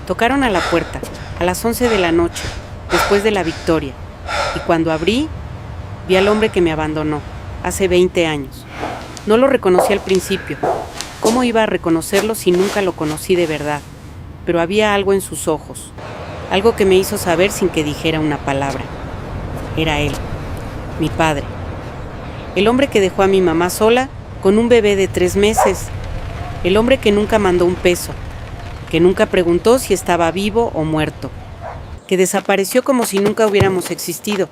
Tocaron a la puerta, a las 11 de la noche, después de la victoria, y cuando abrí, vi al hombre que me abandonó, hace 20 años. No lo reconocí al principio. ¿Cómo iba a reconocerlo si nunca lo conocí de verdad? Pero había algo en sus ojos, algo que me hizo saber sin que dijera una palabra. Era él, mi padre. El hombre que dejó a mi mamá sola con un bebé de 3 meses. El hombre que nunca mandó un peso, que nunca preguntó si estaba vivo o muerto, que desapareció como si nunca hubiéramos existido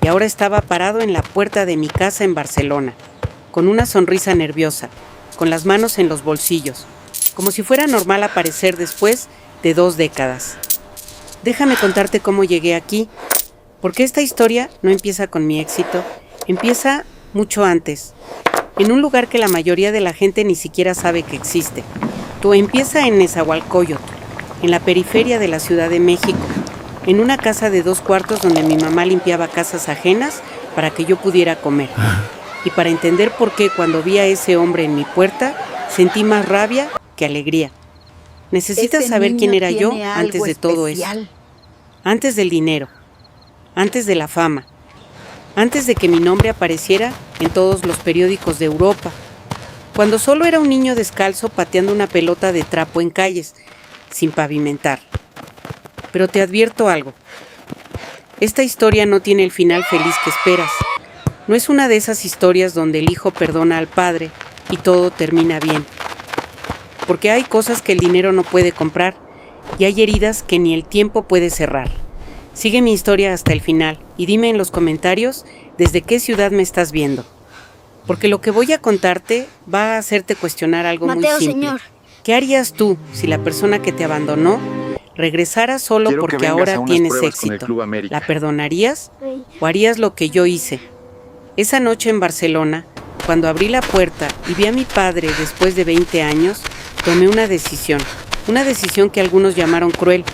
y ahora estaba parado en la puerta de mi casa en Barcelona, con una sonrisa nerviosa, con las manos en los bolsillos, como si fuera normal aparecer después de 2 décadas. Déjame contarte cómo llegué aquí, porque esta historia no empieza con mi éxito, empieza mucho antes, en un lugar que la mayoría de la gente ni siquiera sabe que existe. Empieza en Nezahualcóyotl, en la periferia de la Ciudad de México, en una casa de 2 cuartos donde mi mamá limpiaba casas ajenas para que yo pudiera comer. Y para entender por qué cuando vi a ese hombre en mi puerta, sentí más rabia que alegría. Necesitas saber quién era yo antes de todo eso. Antes del dinero, antes de la fama, antes de que mi nombre apareciera en todos los periódicos de Europa, cuando solo era un niño descalzo pateando una pelota de trapo en calles, sin pavimentar. Pero te advierto algo. Esta historia no tiene el final feliz que esperas. No es una de esas historias donde el hijo perdona al padre y todo termina bien. Porque hay cosas que el dinero no puede comprar y hay heridas que ni el tiempo puede cerrar. Sigue mi historia hasta el final y dime en los comentarios desde qué ciudad me estás viendo. Porque lo que voy a contarte va a hacerte cuestionar algo Mateo, muy simple. señor. ¿Qué harías tú si la persona que te abandonó regresara solo porque ahora tienes éxito? ¿La perdonarías o harías lo que yo hice? Esa noche en Barcelona, cuando abrí la puerta y vi a mi padre después de 20 años, tomé una decisión que algunos llamaron cruel,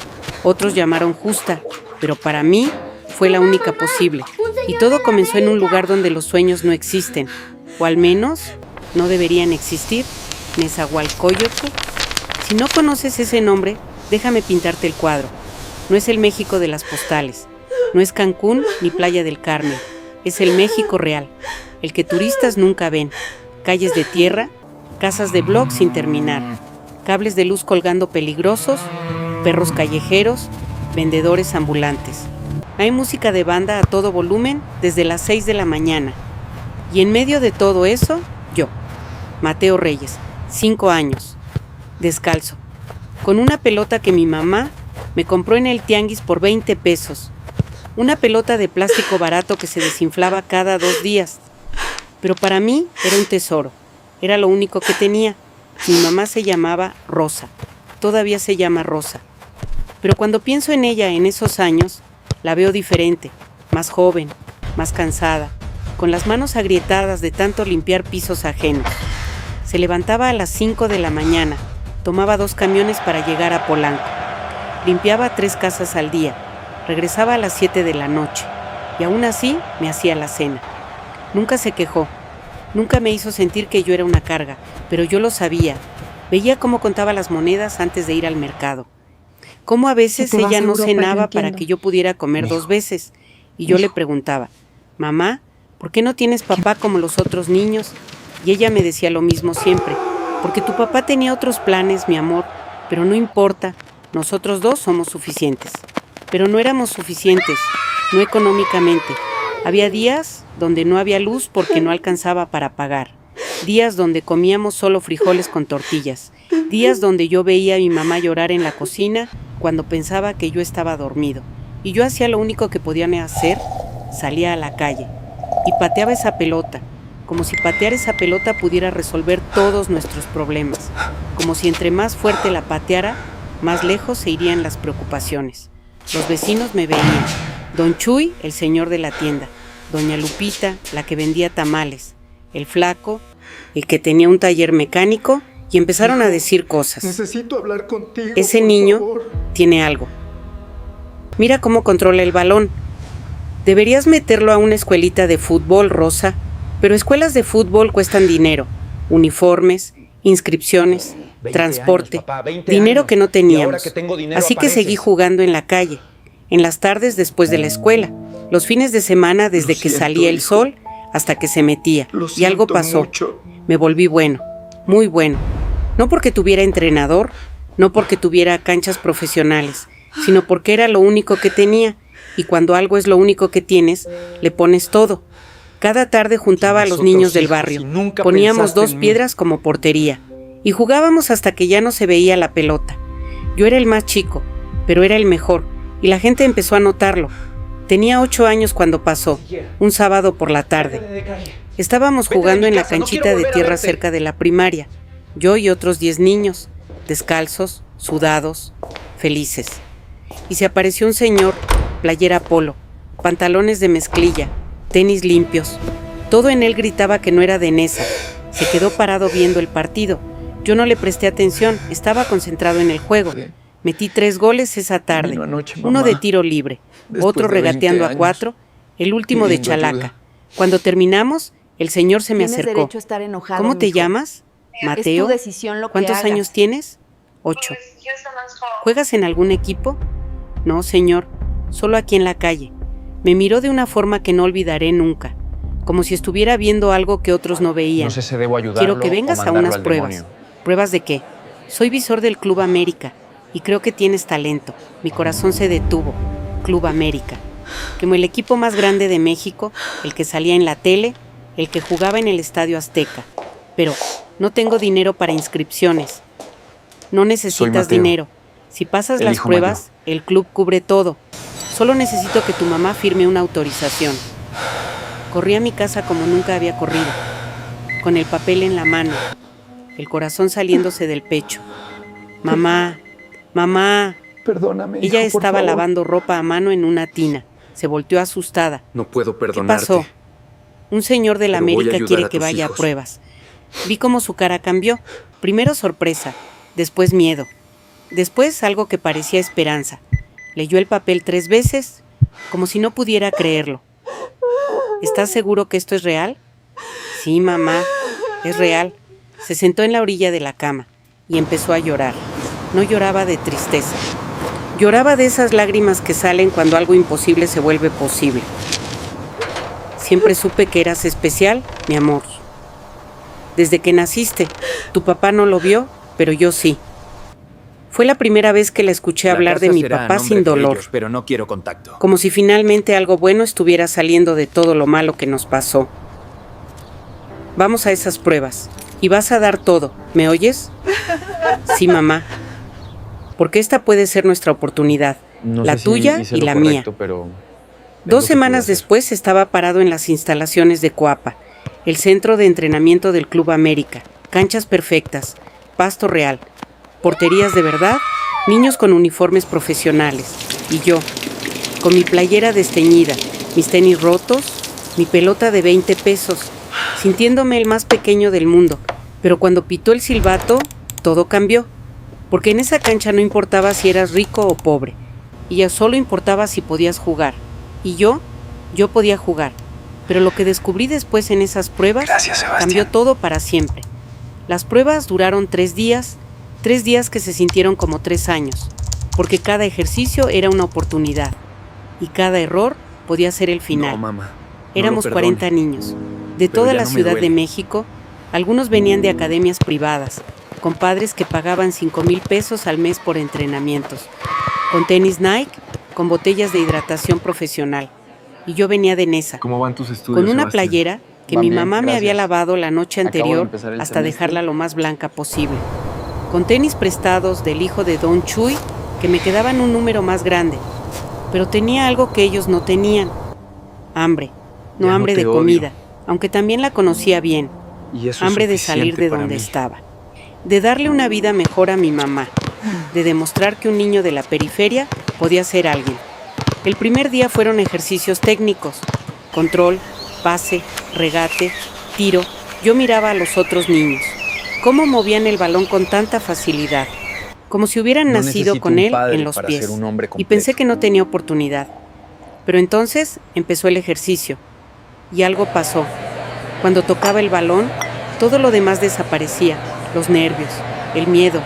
otros llamaron justa, pero para mí fue la única posible. Y todo comenzó en un lugar donde los sueños no existen, o al menos no deberían existir, Nezahualcóyotl. Si no conoces ese nombre, déjame pintarte el cuadro. No es el México de las postales, no es Cancún ni Playa del Carmen, es el México real, el que turistas nunca ven. Calles de tierra, casas de bloc sin terminar, cables de luz colgando peligrosos, perros callejeros, vendedores ambulantes. Hay música de banda a todo volumen desde las 6 de la mañana. Y en medio de todo eso, yo, Mateo Reyes, 5 años, descalzo, con una pelota que mi mamá me compró en el tianguis por 20 pesos. Una pelota de plástico barato que se desinflaba cada 2 días. Pero para mí era un tesoro, era lo único que tenía. Mi mamá se llamaba Rosa, todavía se llama Rosa. Pero cuando pienso en ella en esos años, la veo diferente, más joven, más cansada, con las manos agrietadas de tanto limpiar pisos ajenos. Se levantaba a las 5 de la mañana, tomaba 2 camiones para llegar a Polanco. Limpiaba 3 casas al día, regresaba a las 7 de la noche y aún así me hacía la cena. Nunca se quejó, nunca me hizo sentir que yo era una carga, pero yo lo sabía. Veía cómo contaba las monedas antes de ir al mercado. Cómo a veces ella no cenaba para que yo pudiera comer 2 veces. Y yo le preguntaba, mamá, ¿por qué no tienes papá como los otros niños? Y ella me decía lo mismo siempre, porque tu papá tenía otros planes, mi amor, pero no importa, nosotros 2 somos suficientes. Pero no éramos suficientes, no económicamente. Había días donde no había luz porque no alcanzaba para pagar. Días donde comíamos solo frijoles con tortillas. Días donde yo veía a mi mamá llorar en la cocina cuando pensaba que yo estaba dormido. Y yo hacía lo único que podía hacer, salía a la calle y pateaba esa pelota, como si patear esa pelota pudiera resolver todos nuestros problemas, como si entre más fuerte la pateara, más lejos se irían las preocupaciones. Los vecinos me veían, don Chuy, el señor de la tienda, doña Lupita, la que vendía tamales, el flaco, el que tenía un taller mecánico, y empezaron a decir cosas. Necesito hablar contigo. Ese niño tiene algo. Mira cómo controla el balón. Deberías meterlo a una escuelita de fútbol, Rosa. Pero escuelas de fútbol cuestan dinero, uniformes, inscripciones. transporte, dinero que no teníamos. Así que seguí jugando en la calle, en las tardes después de la escuela, los fines de semana desde que salía el sol hasta que se metía. Y algo pasó. Me volví bueno, muy bueno. No porque tuviera entrenador, no porque tuviera canchas profesionales, sino porque era lo único que tenía. Y cuando algo es lo único que tienes, le pones todo. Cada tarde juntaba a los niños del barrio. Poníamos 2 piedras como portería. Y jugábamos hasta que ya no se veía la pelota. Yo era el más chico, pero era el mejor. Y la gente empezó a notarlo. Tenía 8 años cuando pasó, un sábado por la tarde. Estábamos jugando en la canchita de tierra cerca de la primaria. Yo y otros 10 niños, descalzos, sudados, felices. Y se apareció un señor, playera polo, pantalones de mezclilla, tenis limpios. Todo en él gritaba que no era de Nesa. Se quedó parado viendo el partido. Yo no le presté atención, estaba concentrado en el juego. Metí 3 goles esa tarde, uno de tiro libre, otro regateando a 4, el último de chalaca. Cuando terminamos, el señor se me acercó. ¿Cómo te llamas? Mateo. ¿Cuántos años tienes? 8. ¿Juegas en algún equipo? No, señor, solo aquí en la calle. Me miró de una forma que no olvidaré nunca, como si estuviera viendo algo que otros no veían. No sé si debo ayudarlo. Quiero que vengas a unas pruebas. ¿Pruebas de qué? Soy visor del Club América y creo que tienes talento. Mi corazón se detuvo. Club América. Como el equipo más grande de México, el que salía en la tele, el que jugaba en el Estadio Azteca. Pero no tengo dinero para inscripciones. No necesitas dinero. Si pasas las pruebas, el club cubre todo. Solo necesito que tu mamá firme una autorización. Corrí a mi casa como nunca había corrido, con el papel en la mano, el corazón saliéndose del pecho. Mamá, mamá. Perdóname, Ella hijo, estaba lavando ropa a mano en una tina. Se volteó asustada. No puedo perdonarte. ¿Qué pasó? Un señor de la América quiere que vaya a hijos. pruebas. Vi cómo su cara cambió. Primero sorpresa, después miedo. Después algo que parecía esperanza. Leyó el papel 3 veces, como si no pudiera creerlo. ¿Estás seguro que esto es real? Sí, mamá, es real. Se sentó en la orilla de la cama y empezó a llorar. No lloraba de tristeza. Lloraba de esas lágrimas que salen cuando algo imposible se vuelve posible. Siempre supe que eras especial, mi amor. Desde que naciste, tu papá no lo vio, pero yo sí. Fue la primera vez que la escuché hablar de mi papá sin dolor. Ellos, pero no quiero contacto. Como si finalmente algo bueno estuviera saliendo de todo lo malo que nos pasó. Vamos a esas pruebas. Y vas a dar todo, ¿me oyes? Sí, mamá. Porque esta puede ser nuestra oportunidad. La tuya y la mía. 2 semanas después estaba parado en las instalaciones de Coapa, el centro de entrenamiento del Club América. Canchas perfectas, pasto real, porterías de verdad, niños con uniformes profesionales. Y yo, con mi playera desteñida, mis tenis rotos, mi pelota de 20 pesos, sintiéndome el más pequeño del mundo. Pero cuando pitó el silbato, todo cambió. Porque en esa cancha no importaba si eras rico o pobre. Y ya solo importaba si podías jugar. Y yo podía jugar. Pero lo que descubrí después en esas pruebas cambió todo para siempre. Las pruebas duraron 3 días, 3 días que se sintieron como 3 años. Porque cada ejercicio era una oportunidad. Y cada error podía ser el final. No, mamá. Éramos 40 niños, de toda la Ciudad de México. Algunos venían de academias privadas, con padres que pagaban 5,000 pesos al mes por entrenamientos, con tenis Nike, con botellas de hidratación profesional. Y yo venía de Nesa, ¿Cómo van tus estudios, con una Sebastián? playera que mi mamá me había lavado la noche anterior hasta dejarla lo más blanca posible, con tenis prestados del hijo de Don Chuy que me quedaban un número más grande, pero tenía algo que ellos no tenían: hambre. No hambre de comida, aunque también la conocía bien. Hambre de salir de donde estaba. De darle una vida mejor a mi mamá. De demostrar que un niño de la periferia podía ser alguien. El primer día fueron ejercicios técnicos. Control, pase, regate, tiro. Yo miraba a los otros niños. Cómo movían el balón con tanta facilidad. Como si hubieran nacido con él en los pies. Y pensé que no tenía oportunidad. Pero entonces empezó el ejercicio. Y algo pasó. Cuando tocaba el balón, todo lo demás desaparecía. Los nervios, el miedo,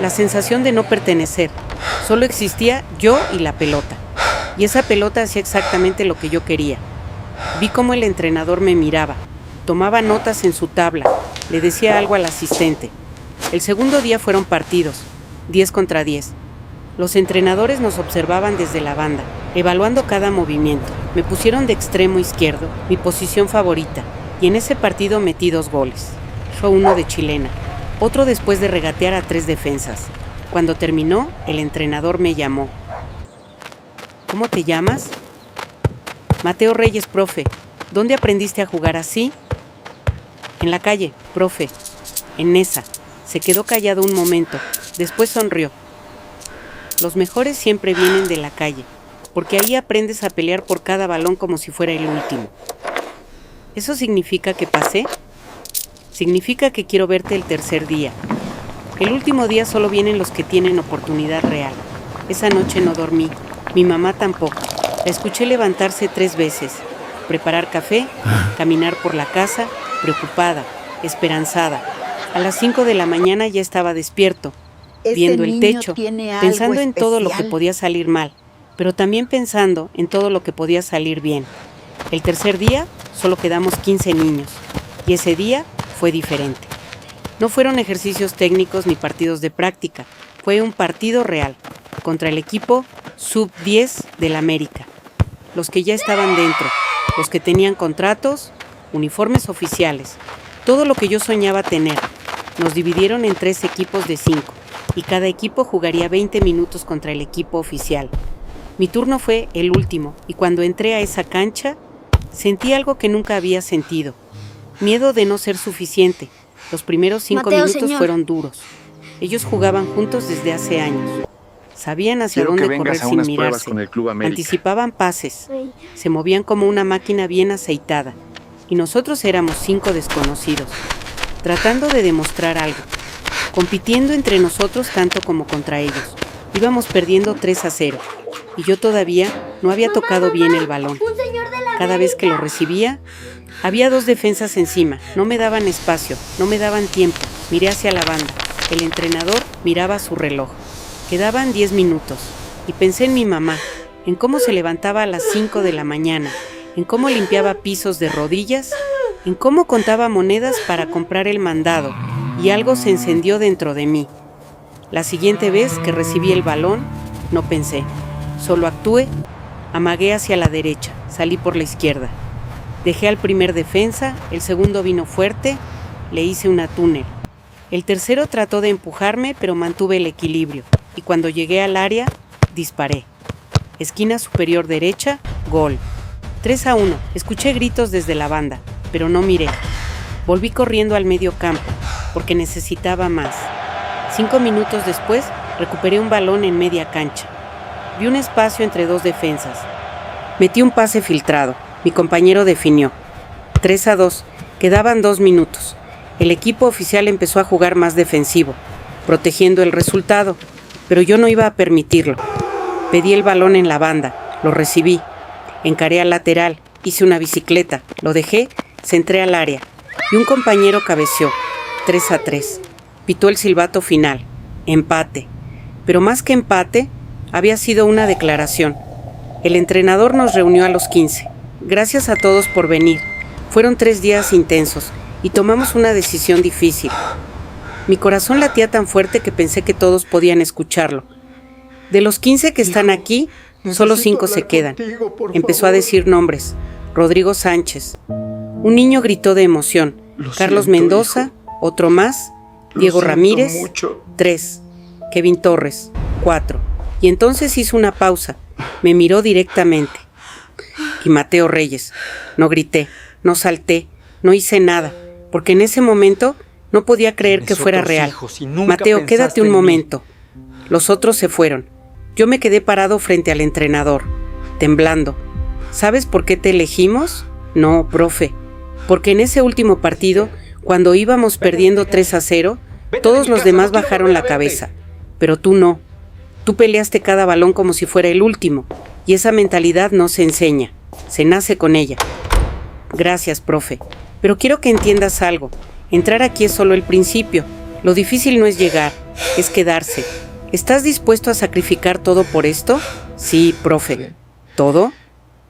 la sensación de no pertenecer. Solo existía yo y la pelota. Y esa pelota hacía exactamente lo que yo quería. Vi cómo el entrenador me miraba, tomaba notas en su tabla, le decía algo al asistente. El segundo día fueron partidos, 10 contra 10. Los entrenadores nos observaban desde la banda, evaluando cada movimiento. Me pusieron de extremo izquierdo, mi posición favorita, y en ese partido metí 2 goles. Fue uno de chilena, otro después de regatear a 3 defensas. Cuando terminó, el entrenador me llamó. ¿Cómo te llamas? Mateo Reyes, profe. ¿Dónde aprendiste a jugar así? En la calle, profe. En esa. Se quedó callado un momento, después sonrió. Los mejores siempre vienen de la calle, porque ahí aprendes a pelear por cada balón como si fuera el último. ¿Eso significa que pasé? Significa que quiero verte el tercer día. El último día solo vienen los que tienen oportunidad real. Esa noche no dormí, mi mamá tampoco. La escuché levantarse 3 veces, preparar café, caminar por la casa, preocupada, esperanzada. A las 5 de la mañana ya estaba despierto, viendo el techo, pensando en todo lo que podía salir mal, pero también pensando en todo lo que podía salir bien. El tercer día solo quedamos 15 niños, y ese día fue diferente. No fueron ejercicios técnicos ni partidos de práctica, fue un partido real, contra el equipo Sub-10 del América. Los que ya estaban dentro, los que tenían contratos, uniformes oficiales, todo lo que yo soñaba tener. Nos dividieron en 3 equipos de 5 y cada equipo jugaría 20 minutos contra el equipo oficial. Mi turno fue el último y cuando entré a esa cancha sentí algo que nunca había sentido. Miedo de no ser suficiente. Los primeros 5 minutos fueron duros. Ellos jugaban juntos desde hace años. Sabían hacia dónde correr sin mirarse. Anticipaban pases. Se movían como una máquina bien aceitada. Y nosotros éramos 5 desconocidos, tratando de demostrar algo, compitiendo entre nosotros tanto como contra ellos. Íbamos perdiendo 3-0, y yo todavía no había tocado bien el balón. Cada vez que lo recibía, había 2 defensas encima, no me daban espacio, no me daban tiempo. Miré hacia la banda, el entrenador miraba su reloj. Quedaban 10 minutos, y pensé en mi mamá, en cómo se levantaba a las 5 de la mañana, en cómo limpiaba pisos de rodillas, en cómo contaba monedas para comprar el mandado, y algo se encendió dentro de mí. La siguiente vez que recibí el balón, no pensé, solo actué, amagué hacia la derecha, salí por la izquierda. Dejé al primer defensa, el segundo vino fuerte, le hice una túnel. El tercero trató de empujarme, pero mantuve el equilibrio, y cuando llegué al área, disparé. Esquina superior derecha, gol. 3-1, escuché gritos desde la banda, pero no miré. Volví corriendo al medio campo, porque necesitaba más. 5 minutos después, recuperé un balón en media cancha. Vi un espacio entre 2 defensas. Metí un pase filtrado, mi compañero definió. 3-2, quedaban 2 minutos. El equipo oficial empezó a jugar más defensivo, protegiendo el resultado, pero yo no iba a permitirlo. Pedí el balón en la banda, lo recibí. Encaré al lateral, hice una bicicleta, lo dejé, centré al área y un compañero cabeceó. 3-3. Pitó el silbato final. Empate. Pero más que empate, había sido una declaración. El entrenador nos reunió a los 15. Gracias a todos por venir. Fueron 3 días intensos y tomamos una decisión difícil. Mi corazón latía tan fuerte que pensé que todos podían escucharlo. De los 15 que están aquí, solo 5 se quedan. Empezó a decir nombres. Rodrigo Sánchez. Un niño gritó de emoción. Carlos Mendoza, otro más. Diego Ramírez, 3. Kevin Torres, 4. Y entonces hizo una pausa. Me miró directamente. Y Mateo Reyes. No grité, no salté, no hice nada, porque en ese momento no podía creer que fuera real. Mateo, quédate un momento. Los otros se fueron. Yo me quedé parado frente al entrenador, temblando. ¿Sabes por qué te elegimos? No, profe. Porque en ese último partido, cuando íbamos perdiendo 3-0, todos los demás bajaron la cabeza. Pero tú no. Tú peleaste cada balón como si fuera el último. Y esa mentalidad no se enseña. Se nace con ella. Gracias, profe. Pero quiero que entiendas algo. Entrar aquí es solo el principio. Lo difícil no es llegar, es quedarse. ¿Estás dispuesto a sacrificar todo por esto? Sí, profe. ¿Todo?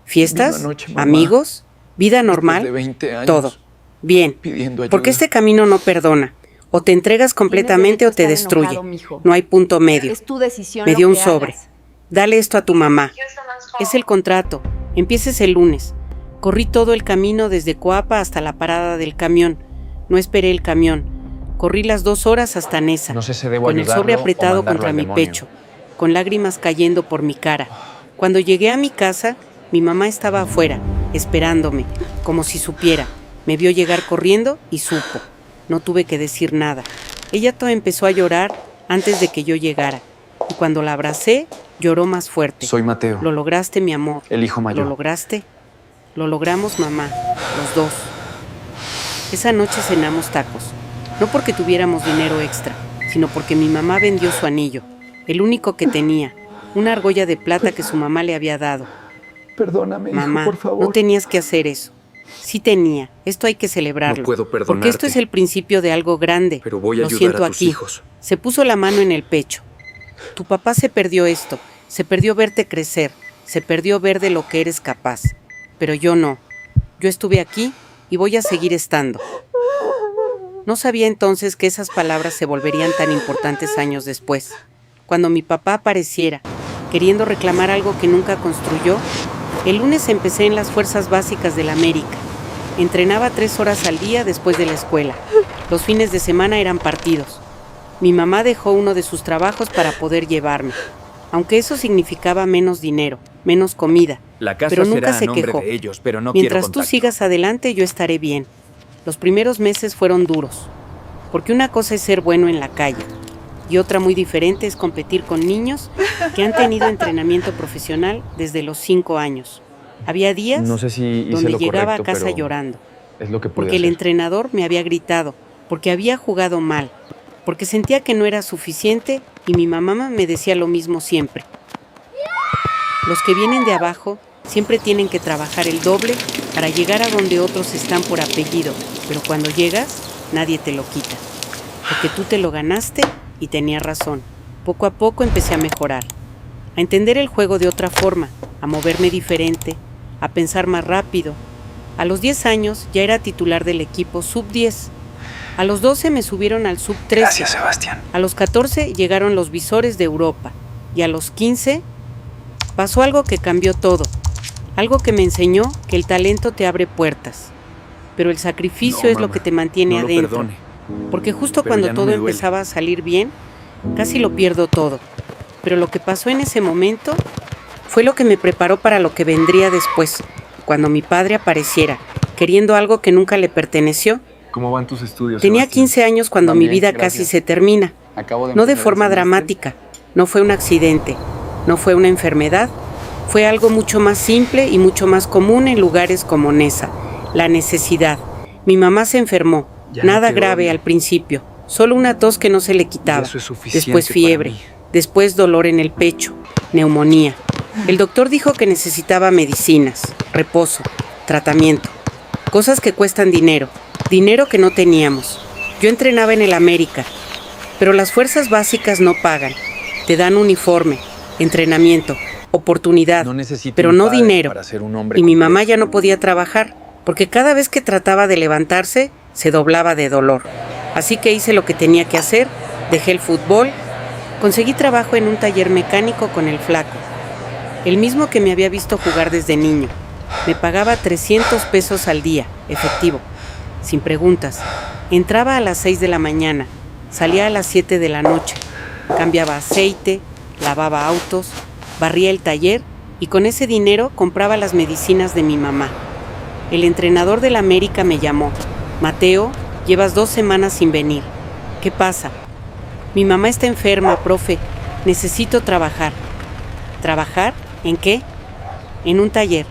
¿Fiestas? Anoche, mamá, ¿amigos? ¿Vida normal? de 20 años, todo. Bien, porque este camino no perdona. O te entregas completamente o te destruye. No hay punto medio. Es tu decisión. Me dio un sobre. Dale esto a tu mamá. Es el contrato. Empieces el lunes. Corrí todo el camino desde Coapa hasta la parada del camión. No esperé el camión. Corrí las 2 horas hasta Nesa, No sé si debo con el sobre ayudarlo o apretado mandarlo contra al mi demonio. pecho, con lágrimas cayendo por mi cara. Cuando llegué a mi casa, mi mamá estaba afuera, esperándome, como si supiera. Me vio llegar corriendo y supo. No tuve que decir nada. Ella toda empezó a llorar antes de que yo llegara. Y cuando la abracé, lloró más fuerte. Soy Mateo, Lo lograste, mi amor. el hijo mayor. ¿Lo lograste? Lo logramos, mamá, los dos. Esa noche cenamos tacos. No porque tuviéramos dinero extra, sino porque mi mamá vendió su anillo, el único que tenía, una argolla de plata que su mamá le había dado. Perdóname, Mamá, hijo, por favor. no tenías que hacer eso. Sí tenía, esto hay que celebrarlo. No puedo porque perdonarte. esto es el principio de algo grande. Pero voy a Lo ayudar siento a tus aquí. hijos. Se puso la mano en el pecho. Tu papá se perdió esto, se perdió verte crecer, se perdió ver de lo que eres capaz. Pero yo no. Yo estuve aquí y voy a seguir estando. No sabía entonces que esas palabras se volverían tan importantes años después. Cuando mi papá apareciera, queriendo reclamar algo que nunca construyó, el lunes empecé en las fuerzas básicas del América. Entrenaba 3 horas al día después de la escuela. Los fines de semana eran partidos. Mi mamá dejó uno de sus trabajos para poder llevarme, aunque eso significaba menos dinero, menos comida, La casa pero nunca será se a nombre quejó. de ellos, pero no Mientras quiero tú contacto. sigas adelante, yo estaré bien. Los primeros meses fueron duros, porque una cosa es ser bueno en la calle, y otra muy diferente es competir con niños que han tenido entrenamiento profesional desde los 5 años. Había días No sé si hice donde lo llegaba a correcto, casa pero llorando, es lo que pude porque el hacer. entrenador me había gritado, porque había jugado mal, porque sentía que no era suficiente y mi mamá me decía lo mismo siempre. Los que vienen de abajo siempre tienen que trabajar el doble para llegar a donde otros están por apellido, pero cuando llegas, nadie te lo quita, porque tú te lo ganaste y tenías razón. Poco a poco empecé a mejorar, a entender el juego de otra forma, a moverme diferente, a pensar más rápido. A los 10 años ya era titular del equipo sub-10. A los 12 me subieron al sub-13. Gracias, Sebastián. A los 14 llegaron los visores de Europa. Y a los 15 pasó algo que cambió todo. Algo que me enseñó que el talento te abre puertas. Pero el sacrificio No, es lo mamá, que te mantiene no lo adentro. perdone. Porque justo Pero cuando ya no todo me duele. empezaba a salir bien, casi lo pierdo todo. Pero lo que pasó en ese momento fue lo que me preparó para lo que vendría después, cuando mi padre apareciera, queriendo algo que nunca le perteneció. ¿Cómo van tus estudios, Tenía Sebastián? 15 años cuando Van mi bien, vida gracias. casi se termina. Acabo de No de empezar el forma semestre. dramática, no fue un accidente, no fue una enfermedad, fue algo mucho más simple y mucho más común en lugares como Nesa, la necesidad. Mi mamá se enfermó, Ya no nada te grave odio. al principio, solo una tos que no se le quitaba, Eso es suficiente después para fiebre, mí. después dolor en el pecho, neumonía. El doctor dijo que necesitaba medicinas, reposo, tratamiento, cosas que cuestan dinero, dinero que no teníamos. Yo entrenaba en el América, pero las fuerzas básicas no pagan. Te dan uniforme, entrenamiento, oportunidad, No necesito pero un no padre dinero. para ser un hombre Y mi completo. mamá ya no podía trabajar, porque cada vez que trataba de levantarse, se doblaba de dolor. Así que hice lo que tenía que hacer, dejé el fútbol, conseguí trabajo en un taller mecánico con el flaco, el mismo que me había visto jugar desde niño. Me pagaba 300 pesos al día, efectivo, sin preguntas. Entraba a las 6 de la mañana, salía a las 7 de la noche, cambiaba aceite, lavaba autos, barría el taller y con ese dinero compraba las medicinas de mi mamá. El entrenador del América me llamó. Mateo, llevas 2 semanas sin venir. ¿Qué pasa? Mi mamá está enferma, profe. Necesito trabajar. ¿Trabajar? ¿En qué? En un taller.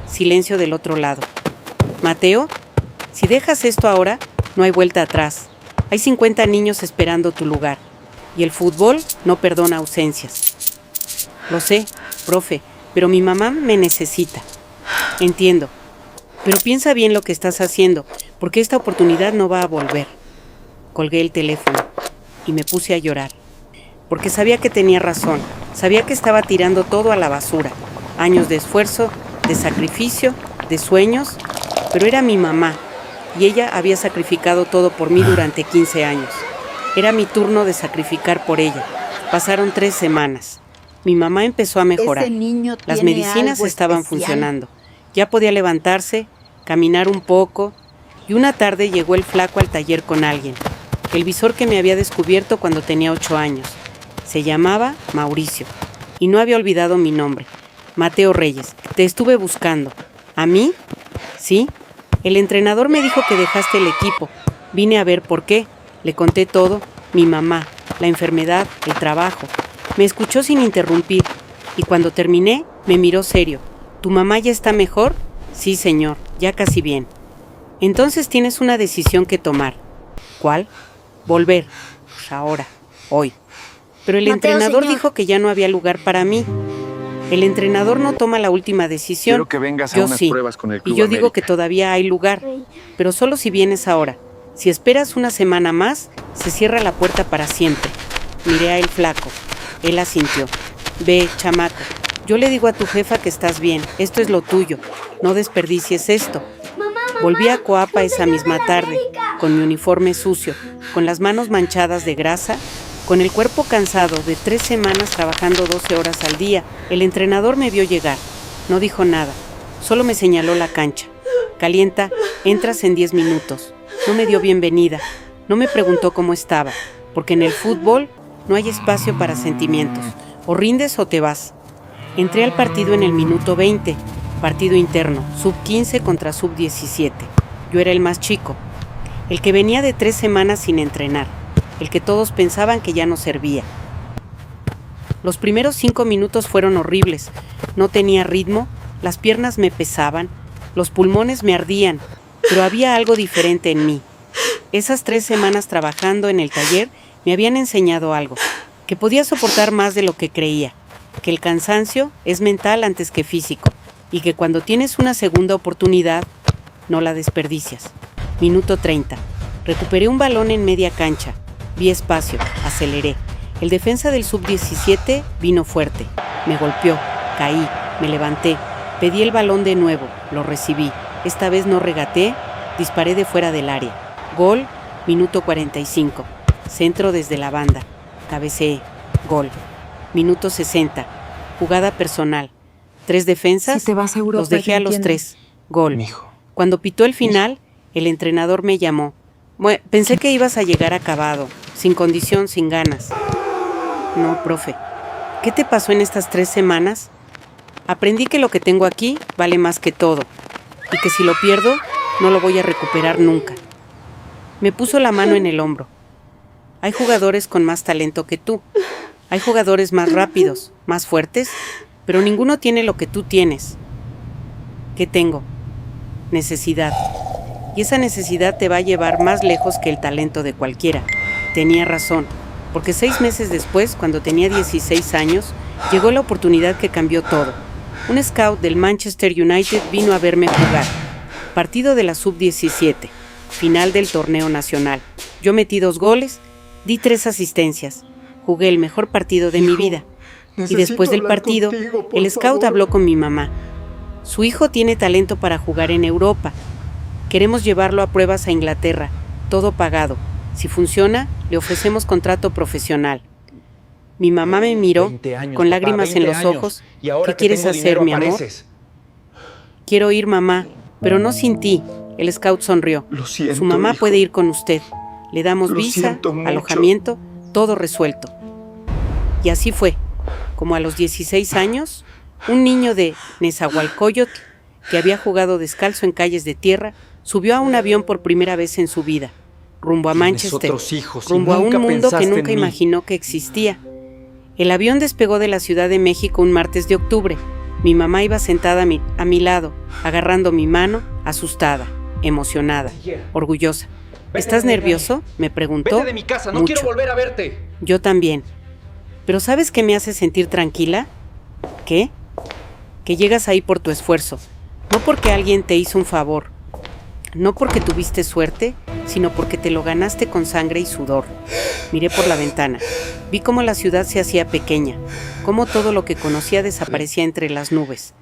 Silencio del otro lado. Mateo, si dejas esto ahora, no hay vuelta atrás. Hay 50 niños esperando tu lugar. Y el fútbol no perdona ausencias. Lo sé, profe, pero mi mamá me necesita. Entiendo. Pero piensa bien lo que estás haciendo, porque esta oportunidad no va a volver. Colgué el teléfono. y me puse a llorar. Porque sabía que tenía razón, sabía que estaba tirando todo a la basura. Años de esfuerzo, de sacrificio, de sueños, pero era mi mamá y ella había sacrificado todo por mí durante 15 años. Era mi turno de sacrificar por ella. Pasaron 3 semanas. Mi mamá empezó a mejorar. Las medicinas estaban funcionando. Ya podía levantarse, caminar un poco, y una tarde llegó el flaco al taller con alguien, el visor que me había descubierto cuando tenía 8 años. Se llamaba Mauricio, y no había olvidado mi nombre. Mateo Reyes, te estuve buscando. ¿A mí? Sí. El entrenador me dijo que dejaste el equipo. Vine a ver por qué. Le conté todo, mi mamá, la enfermedad, el trabajo. Me escuchó sin interrumpir, y cuando terminé, me miró serio. ¿Tu mamá ya está mejor? Sí, señor, ya casi bien. Entonces tienes una decisión que tomar. ¿Cuál? Volver. Pues ahora, hoy. Pero el entrenador dijo que ya no había lugar para mí. El entrenador no toma la última decisión. Quiero que vengas a yo unas sí. pruebas con el Club Y yo digo América. que todavía hay lugar, pero solo si vienes ahora. Si esperas una semana más, se cierra la puerta para siempre. Miré a el flaco. Él asintió. Ve, chamaco. Yo le digo a tu jefa que estás bien. Esto es lo tuyo. No desperdicies esto. Volví a Coapa esa misma tarde, con mi uniforme sucio, con las manos manchadas de grasa, con el cuerpo cansado de 3 semanas trabajando 12 horas al día. El entrenador me vio llegar. No dijo nada. Solo me señaló la cancha. Calienta, entras en 10 minutos. No me dio bienvenida. No me preguntó cómo estaba, porque en el fútbol no hay espacio para sentimientos. O rindes o te vas. Entré al partido en el minuto 20. Partido interno, sub-15 contra sub-17. Yo era el más chico. El que venía de 3 semanas sin entrenar. El que todos pensaban que ya no servía. Los primeros 5 minutos fueron horribles. No tenía ritmo, las piernas me pesaban, los pulmones me ardían, pero había algo diferente en mí. Esas 3 semanas trabajando en el taller me habían enseñado algo, que podía soportar más de lo que creía, que el cansancio es mental antes que físico, y que cuando tienes una segunda oportunidad, no la desperdicias. Minuto 30. Recuperé un balón en media cancha. Vi espacio, aceleré. El defensa del sub-17 vino fuerte. Me golpeó, caí, me levanté. Pedí el balón de nuevo, lo recibí. Esta vez no regateé, disparé de fuera del área. Gol, minuto 45. Centro desde la banda. Cabeceé, gol. Minuto 60. Jugada personal. 3 defensas, Si te vas a Europa, los dejé a los 3. Gol. Mijo. Cuando pitó el final, el entrenador me llamó. Pensé que ibas a llegar acabado, sin condición, sin ganas. No, profe. ¿Qué te pasó en estas 3 semanas? Aprendí que lo que tengo aquí vale más que todo, y que si lo pierdo, no lo voy a recuperar nunca. Me puso la mano en el hombro. Hay jugadores con más talento que tú. Hay jugadores más rápidos, más fuertes, pero ninguno tiene lo que tú tienes. ¿Qué tengo? Necesidad. Y esa necesidad te va a llevar más lejos que el talento de cualquiera. Tenía razón, porque 6 meses después, cuando tenía 16 años, llegó la oportunidad que cambió todo. Un scout del Manchester United vino a verme jugar. Partido de la sub-17, final del torneo nacional. Yo metí 2 goles, di 3 asistencias. Jugué el mejor partido de mi vida. Y después del partido, el scout habló con mi mamá. Su hijo tiene talento para jugar en Europa. Queremos llevarlo a pruebas a Inglaterra, todo pagado. Si funciona, le ofrecemos contrato profesional. Mi mamá me miró con lágrimas en los ojos. ¿Qué quieres hacer, mi amor? Quiero ir, mamá, pero no sin ti. El scout sonrió. Lo siento, Su mamá hijo. puede ir con usted. Le damos Lo visa, siento mucho. alojamiento, todo resuelto. Y así fue. Como a los 16 años, un niño de Nezahualcóyotl, que había jugado descalzo en calles de tierra, subió a un avión por primera vez en su vida, rumbo a Manchester, rumbo a un mundo que nunca imaginó que existía. El avión despegó de la Ciudad de México un martes de octubre. Mi mamá iba sentada a mi lado, agarrando mi mano, asustada, emocionada, orgullosa. ¿Estás nervioso?, me preguntó. Vete de mi casa, no Mucho. quiero volver a verte. Yo también. ¿Pero sabes qué me hace sentir tranquila? ¿Qué? Que llegas ahí por tu esfuerzo, no porque alguien te hizo un favor. No porque tuviste suerte, sino porque te lo ganaste con sangre y sudor. Miré por la ventana. Vi cómo la ciudad se hacía pequeña, cómo todo lo que conocía desaparecía entre las nubes.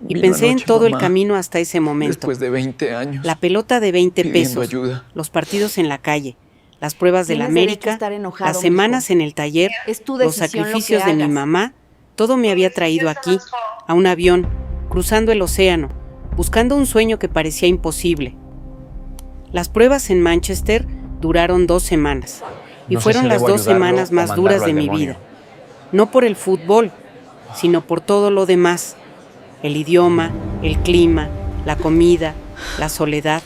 Y pensé en todo el camino hasta ese momento. Después de 20 años. La pelota de 20 pesos, ayuda. los partidos en la calle, las pruebas de la América, las semanas en el taller, los sacrificios de mi mamá, todo me había traído aquí, a un avión, cruzando el océano, buscando un sueño que parecía imposible. Las pruebas en Manchester duraron 2 semanas, y fueron las 2 semanas más duras de mi vida. No por el fútbol, sino por todo lo demás. El idioma, el clima, la comida, la soledad.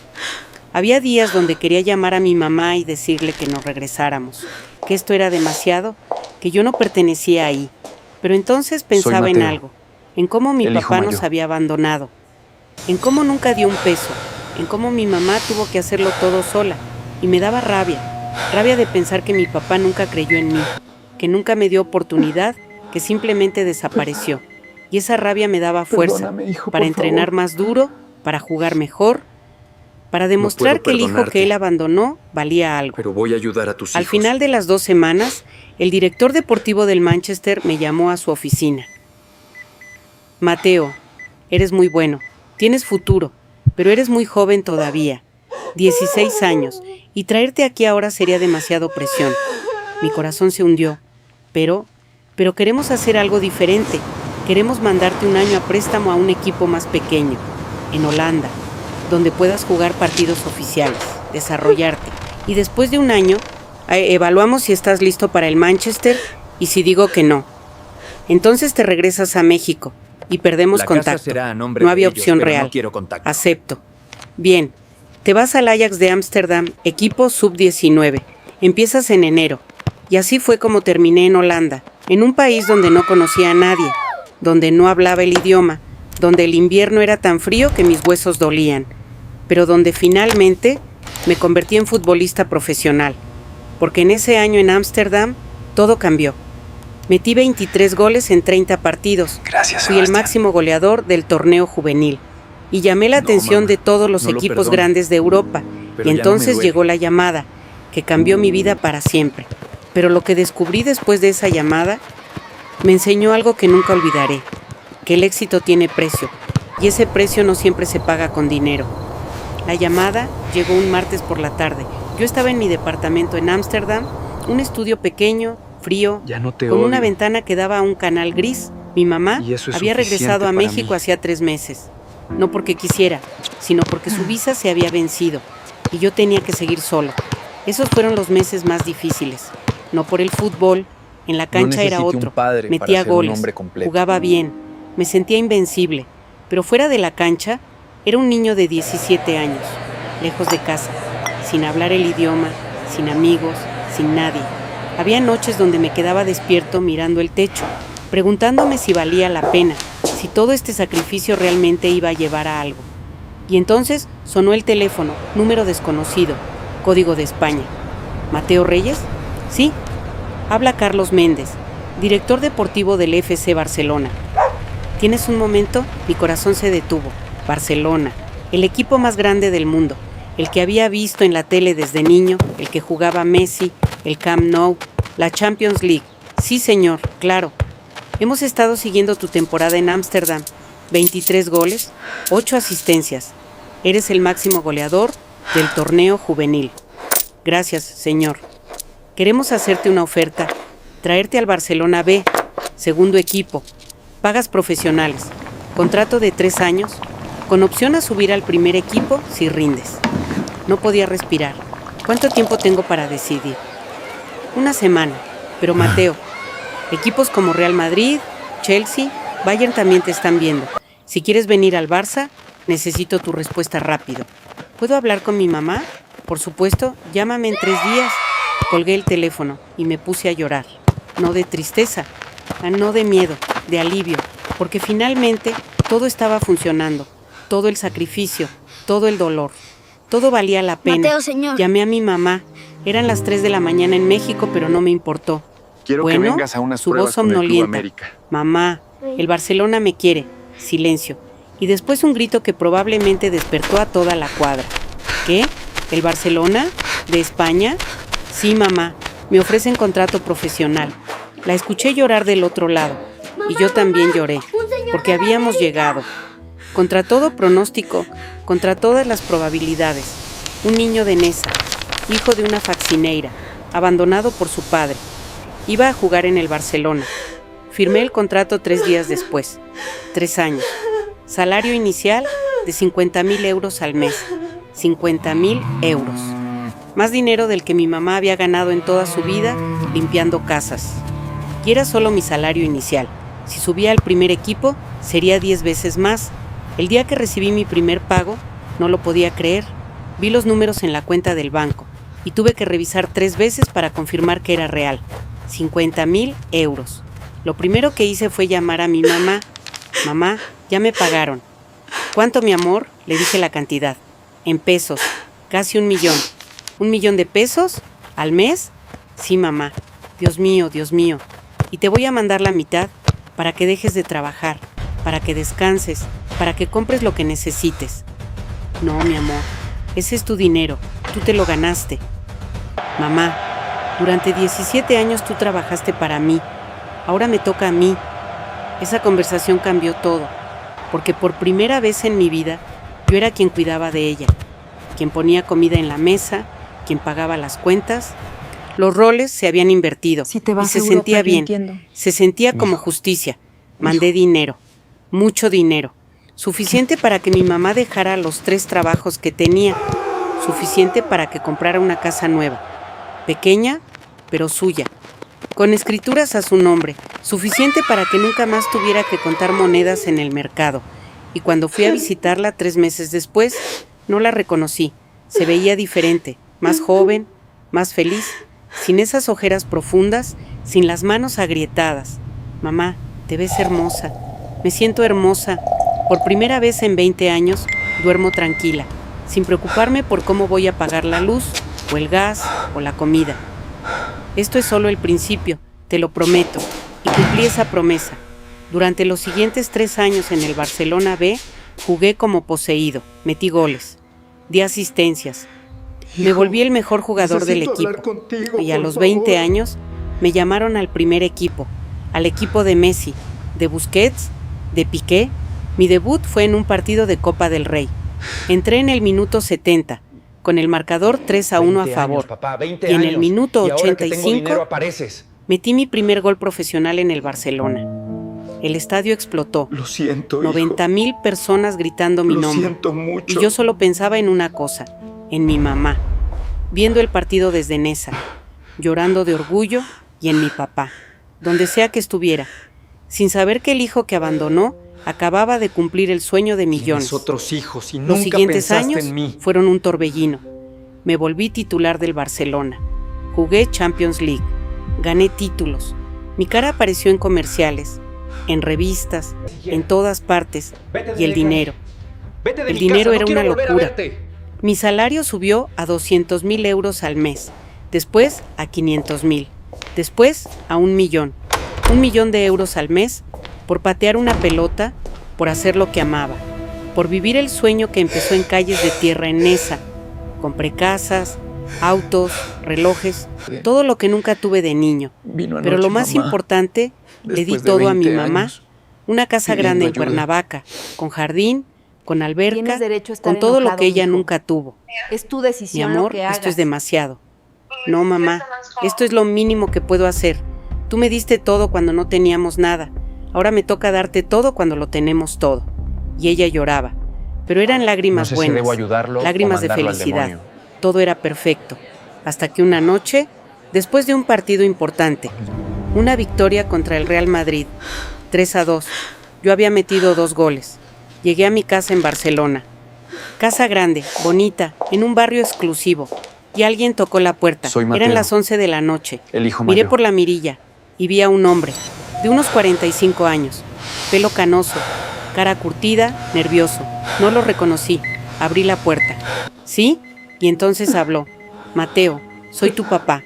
Había días donde quería llamar a mi mamá y decirle que nos regresáramos, que esto era demasiado, que yo no pertenecía ahí. Pero entonces pensaba en algo, en cómo mi papá nos había abandonado, en cómo nunca dio un peso, en cómo mi mamá tuvo que hacerlo todo sola, y me daba rabia de pensar que mi papá nunca creyó en mí, que nunca me dio oportunidad, que simplemente desapareció. Y esa rabia me daba fuerza para entrenar más duro, para jugar mejor, para demostrar que el hijo que él abandonó valía algo. Pero voy a ayudar a tus hijos. Al final de las 2 semanas, el director deportivo del Manchester me llamó a su oficina. Mateo, eres muy bueno, tienes futuro, pero eres muy joven todavía, 16 años, y traerte aquí ahora sería demasiado presión. Mi corazón se hundió, pero queremos hacer algo diferente. Queremos mandarte un año a préstamo a un equipo más pequeño, en Holanda, donde puedas jugar partidos oficiales, desarrollarte. Y después de un año, evaluamos si estás listo para el Manchester y si digo que no. Entonces te regresas a México y perdemos contacto. No había opción real. No quiero contacto. Acepto. Bien, te vas al Ajax de Ámsterdam, equipo sub-19. Empiezas en enero. Y así fue como terminé en Holanda, en un país donde no conocía a nadie, donde no hablaba el idioma, donde el invierno era tan frío que mis huesos dolían, pero donde finalmente me convertí en futbolista profesional, porque en ese año en Ámsterdam todo cambió. Metí 23 goles en 30 partidos. Gracias, Fui el máximo goleador del torneo juvenil y llamé la atención de todos los equipos grandes de Europa. Y entonces llegó la llamada, que cambió mi vida para siempre. Pero lo que descubrí después de esa llamada me enseñó algo que nunca olvidaré, que el éxito tiene precio, y ese precio no siempre se paga con dinero. La llamada llegó un martes por la tarde. Yo estaba en mi departamento en Ámsterdam, un estudio pequeño, frío, con una ventana que daba a un canal gris. Mi mamá había regresado a México hacía 3 meses. No porque quisiera, sino porque su visa se había vencido, y yo tenía que seguir solo. Esos fueron los meses más difíciles. No por el fútbol, en la cancha era otro, metía goles, jugaba bien, me sentía invencible, pero fuera de la cancha era un niño de 17 años, lejos de casa, sin hablar el idioma, sin amigos, sin nadie. Había noches donde me quedaba despierto mirando el techo, preguntándome si valía la pena, si todo este sacrificio realmente iba a llevar a algo. Y entonces sonó el teléfono, número desconocido, código de España. ¿Mateo Reyes? Sí. Habla Carlos Méndez, director deportivo del FC Barcelona. ¿Tienes un momento? Mi corazón se detuvo. Barcelona, el equipo más grande del mundo, el que había visto en la tele desde niño, el que jugaba Messi, el Camp Nou, la Champions League. Sí, señor, claro. Hemos estado siguiendo tu temporada en Ámsterdam. 23 goles, 8 asistencias. Eres el máximo goleador del torneo juvenil. Gracias, señor. Queremos hacerte una oferta, traerte al Barcelona B, segundo equipo, pagas profesionales, contrato de 3 años, con opción a subir al primer equipo si rindes. No podía respirar. ¿Cuánto tiempo tengo para decidir? 1 semana, pero Mateo, equipos como Real Madrid, Chelsea, Bayern también te están viendo. Si quieres venir al Barça, necesito tu respuesta rápido. ¿Puedo hablar con mi mamá? Por supuesto, llámame en 3 días. Colgué el teléfono y me puse a llorar. No de tristeza, no de miedo, de alivio, porque finalmente todo estaba funcionando. Todo el sacrificio, todo el dolor. Todo valía la pena. Mateo, señor. Llamé a mi mamá. Eran las 3 de la mañana en México, pero no me importó. Quiero que vengas a unas su pruebas voz con el Club somnolienta. América. Mamá, el Barcelona me quiere. Silencio. Y después un grito que probablemente despertó a toda la cuadra. ¿Qué? ¿El Barcelona? ¿De España? Sí, mamá, me ofrecen contrato profesional. La escuché llorar del otro lado, y yo también lloré, porque habíamos llegado. Contra todo pronóstico, contra todas las probabilidades, un niño de Neza, hijo de una faccineira, abandonado por su padre. Iba a jugar en el Barcelona. Firmé el contrato 3 días después. 3 años. Salario inicial de 50.000 euros al mes. 50.000 euros. Más dinero del que mi mamá había ganado en toda su vida limpiando casas. Y era solo mi salario inicial. Si subía al primer equipo, sería 10 veces más. El día que recibí mi primer pago, no lo podía creer. Vi los números en la cuenta del banco y tuve que revisar 3 veces para confirmar que era real. 50.000 euros. Lo primero que hice fue llamar a mi mamá. Mamá, ya me pagaron. ¿Cuánto, mi amor? Le dije la cantidad. En pesos, casi 1 millón. ¿1 millón de pesos? ¿Al mes? Sí, mamá. Dios mío, Dios mío. Y te voy a mandar la mitad para que dejes de trabajar, para que descanses, para que compres lo que necesites. No, mi amor, ese es tu dinero, tú te lo ganaste. Mamá, durante 17 años tú trabajaste para mí, ahora me toca a mí. Esa conversación cambió todo, porque por primera vez en mi vida yo era quien cuidaba de ella, quien ponía comida en la mesa, quien pagaba las cuentas. Los roles se habían invertido y se sentía bien, se sentía como justicia. Mandé dinero, mucho dinero, suficiente para que mi mamá dejara los 3 trabajos que tenía, suficiente para que comprara una casa nueva, pequeña, pero suya, con escrituras a su nombre, suficiente para que nunca más tuviera que contar monedas en el mercado. Y cuando fui a visitarla 3 meses después, no la reconocí, se veía diferente, más joven, más feliz, sin esas ojeras profundas, sin las manos agrietadas. Mamá, te ves hermosa. Me siento hermosa. Por primera vez en 20 años, duermo tranquila, sin preocuparme por cómo voy a pagar la luz, o el gas, o la comida. Esto es solo el principio, te lo prometo, y cumplí esa promesa. Durante los siguientes 3 años en el Barcelona B, jugué como poseído, metí goles, di asistencias. Me volví el mejor jugador del equipo y a los 20 años me llamaron al primer equipo, al equipo de Messi, de Busquets, de Piqué. Mi debut fue en un partido de Copa del Rey. Entré en el minuto 70, con el marcador 3-1 a favor, y en el minuto 85 metí mi primer gol profesional en el Barcelona. El estadio explotó. Lo siento, 90,000 personas gritando mi nombre. Lo siento mucho. Y yo solo pensaba en una cosa, en mi mamá, viendo el partido desde Neza, llorando de orgullo, y en mi papá, donde sea que estuviera, sin saber que el hijo que abandonó acababa de cumplir el sueño de millones. Otros hijos y Los nunca siguientes pensaste años en mí. fueron un torbellino. Me volví titular del Barcelona. Jugué Champions League. Gané títulos. Mi cara apareció en comerciales, en revistas, en todas partes. Y el dinero. El dinero era una locura. Mi salario subió a 200.000 euros al mes, después a 500.000, después a 1 millón. 1 millón de euros al mes por patear una pelota, por hacer lo que amaba, por vivir el sueño que empezó en calles de tierra en Neza. Compré casas, autos, relojes, todo lo que nunca tuve de niño. Pero lo más importante, le di todo a mi mamá. Una casa grande en Cuernavaca, con jardín, con alberca, con todo lo que ella nunca tuvo. Es tu decisión. Mi amor, lo que hagas. esto es demasiado. No, mamá, esto es lo mínimo que puedo hacer. Tú me diste todo cuando no teníamos nada. Ahora me toca darte todo cuando lo tenemos todo. Y ella lloraba. Pero eran lágrimas buenas, debo ayudarlo lágrimas de felicidad. Todo era perfecto. Hasta que una noche, después de un partido importante, una victoria contra el Real Madrid, 3-2, yo había metido 2 goles. Llegué a mi casa en Barcelona. Casa grande, bonita, en un barrio exclusivo. Y alguien tocó la puerta. Soy Mateo. Eran las 11 de la noche. El hijo Miré mayor. por la mirilla y vi a un hombre, de unos 45 años, pelo canoso, cara curtida, nervioso. No lo reconocí. Abrí la puerta. ¿Sí? Y entonces habló. Mateo, soy tu papá.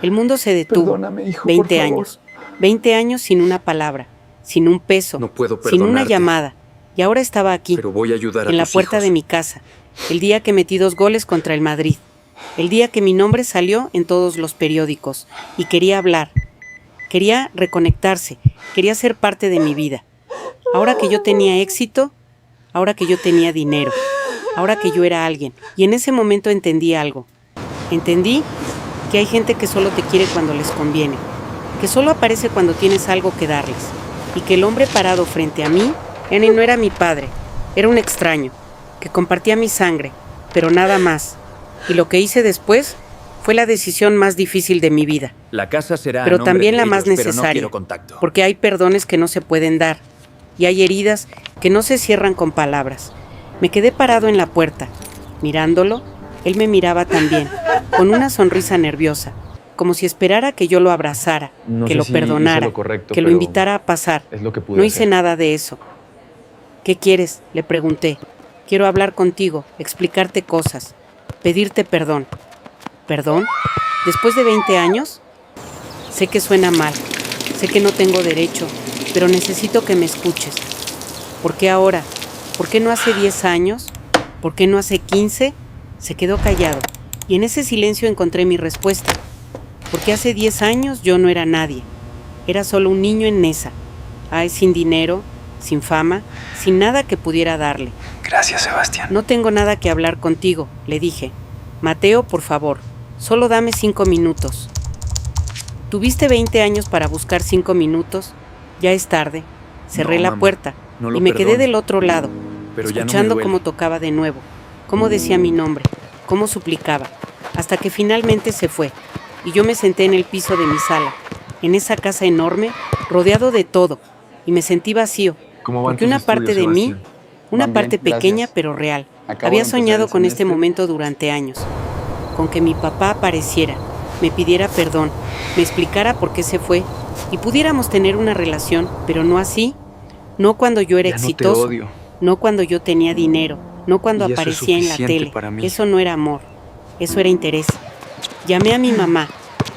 El mundo se detuvo. Perdóname, hijo, 20 por favor. años. 20 años sin una palabra, sin un peso, No puedo sin una perdonarte. llamada. Y ahora estaba aquí, Pero voy a ayudar a en la tus puerta hijos. de mi casa, el día que metí 2 goles contra el Madrid, el día que mi nombre salió en todos los periódicos, y quería hablar, quería reconectarse, quería ser parte de mi vida. Ahora que yo tenía éxito, ahora que yo tenía dinero, ahora que yo era alguien, y en ese momento entendí algo. Entendí que hay gente que solo te quiere cuando les conviene, que solo aparece cuando tienes algo que darles, y que el hombre parado frente a mí no era mi padre, era un extraño, que compartía mi sangre, pero nada más. Y lo que hice después fue la decisión más difícil de mi vida, La casa será pero a nombre también de la más ellos, pero no necesaria, quiero contacto. porque hay perdones que no se pueden dar, y hay heridas que no se cierran con palabras. Me quedé parado en la puerta, mirándolo. Él me miraba también, con una sonrisa nerviosa, como si esperara que yo lo abrazara, No que sé lo si perdonara, hice lo correcto, que lo pero invitara a pasar. es lo que pude No hice hacer. nada de eso. ¿Qué quieres?, le pregunté. Quiero hablar contigo, explicarte cosas, pedirte perdón. ¿Perdón? ¿Después de 20 años? Sé que suena mal, sé que no tengo derecho, pero necesito que me escuches. ¿Por qué ahora? ¿Por qué no hace 10 años? ¿Por qué no hace 15? Se quedó callado, y en ese silencio encontré mi respuesta. Porque hace 10 años yo no era nadie. Era solo un niño en Nesa. Sin dinero, sin fama, sin nada que pudiera darle. Gracias, Sebastián. No tengo nada que hablar contigo, le dije. Mateo, por favor, solo dame 5 minutos. ¿Tuviste 20 años para buscar 5 minutos? Ya es tarde. Cerré No, la mamá, puerta no lo y me quedé perdono. del otro lado, Pero ya no me escuchando duele. cómo tocaba de nuevo, cómo decía mi nombre, cómo suplicaba, hasta que finalmente se fue, y yo me senté en el piso de mi sala, en esa casa enorme, rodeado de todo, y me sentí vacío, ¿Cómo van porque tus una parte estudios, de mí, Sebastián? una Van parte bien, pequeña gracias. pero real, Acabo había de empezar soñado el con este semestre. momento durante años, con que mi papá apareciera, me pidiera perdón, me explicara por qué se fue, y pudiéramos tener una relación, pero no así, no cuando yo era Ya no te exitoso, odio. no cuando yo tenía dinero, no cuando Y eso es aparecía en la suficiente tele. para mí. Eso no era amor, eso era interés. Llamé a mi mamá,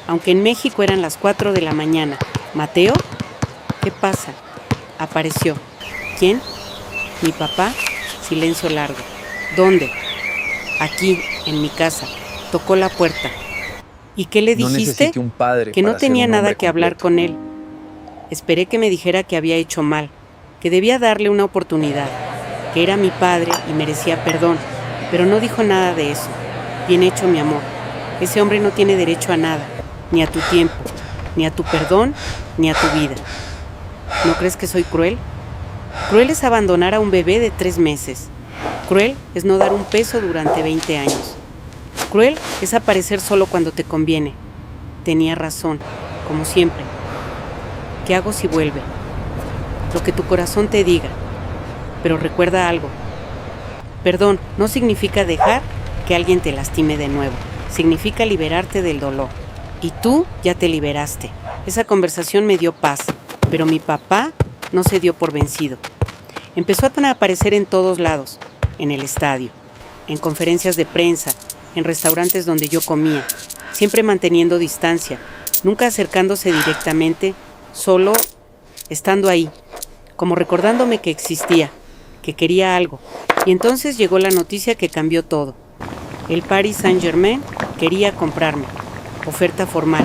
aunque en México eran las 4 de la mañana. ¿Mateo? ¿Qué pasa? Apareció. ¿Quién? Mi papá. Silencio largo. ¿Dónde? Aquí, en mi casa. Tocó la puerta. ¿Y qué le No dijiste? necesité un padre Que no para ser tenía un nada hombre que hablar completo. con él. Esperé que me dijera que había hecho mal, que debía darle una oportunidad, que era mi padre y merecía perdón, pero no dijo nada de eso. Bien hecho, mi amor. Ese hombre no tiene derecho a nada, ni a tu tiempo, ni a tu perdón, ni a tu vida. ¿No crees que soy cruel? Cruel es abandonar a un bebé de 3 meses. Cruel es no dar un peso durante 20 años. Cruel es aparecer solo cuando te conviene. Tenía razón, como siempre. ¿Qué hago si vuelve? Lo que tu corazón te diga. Pero recuerda algo. Perdón no significa dejar que alguien te lastime de nuevo. Significa liberarte del dolor. Y tú ya te liberaste. Esa conversación me dio paz, pero mi papá no se dio por vencido. Empezó a aparecer en todos lados, en el estadio, en conferencias de prensa, en restaurantes donde yo comía, siempre manteniendo distancia, nunca acercándose directamente, solo estando ahí, como recordándome que existía, que quería algo. Y entonces llegó la noticia que cambió todo. El Paris Saint-Germain quería comprarme. Oferta formal,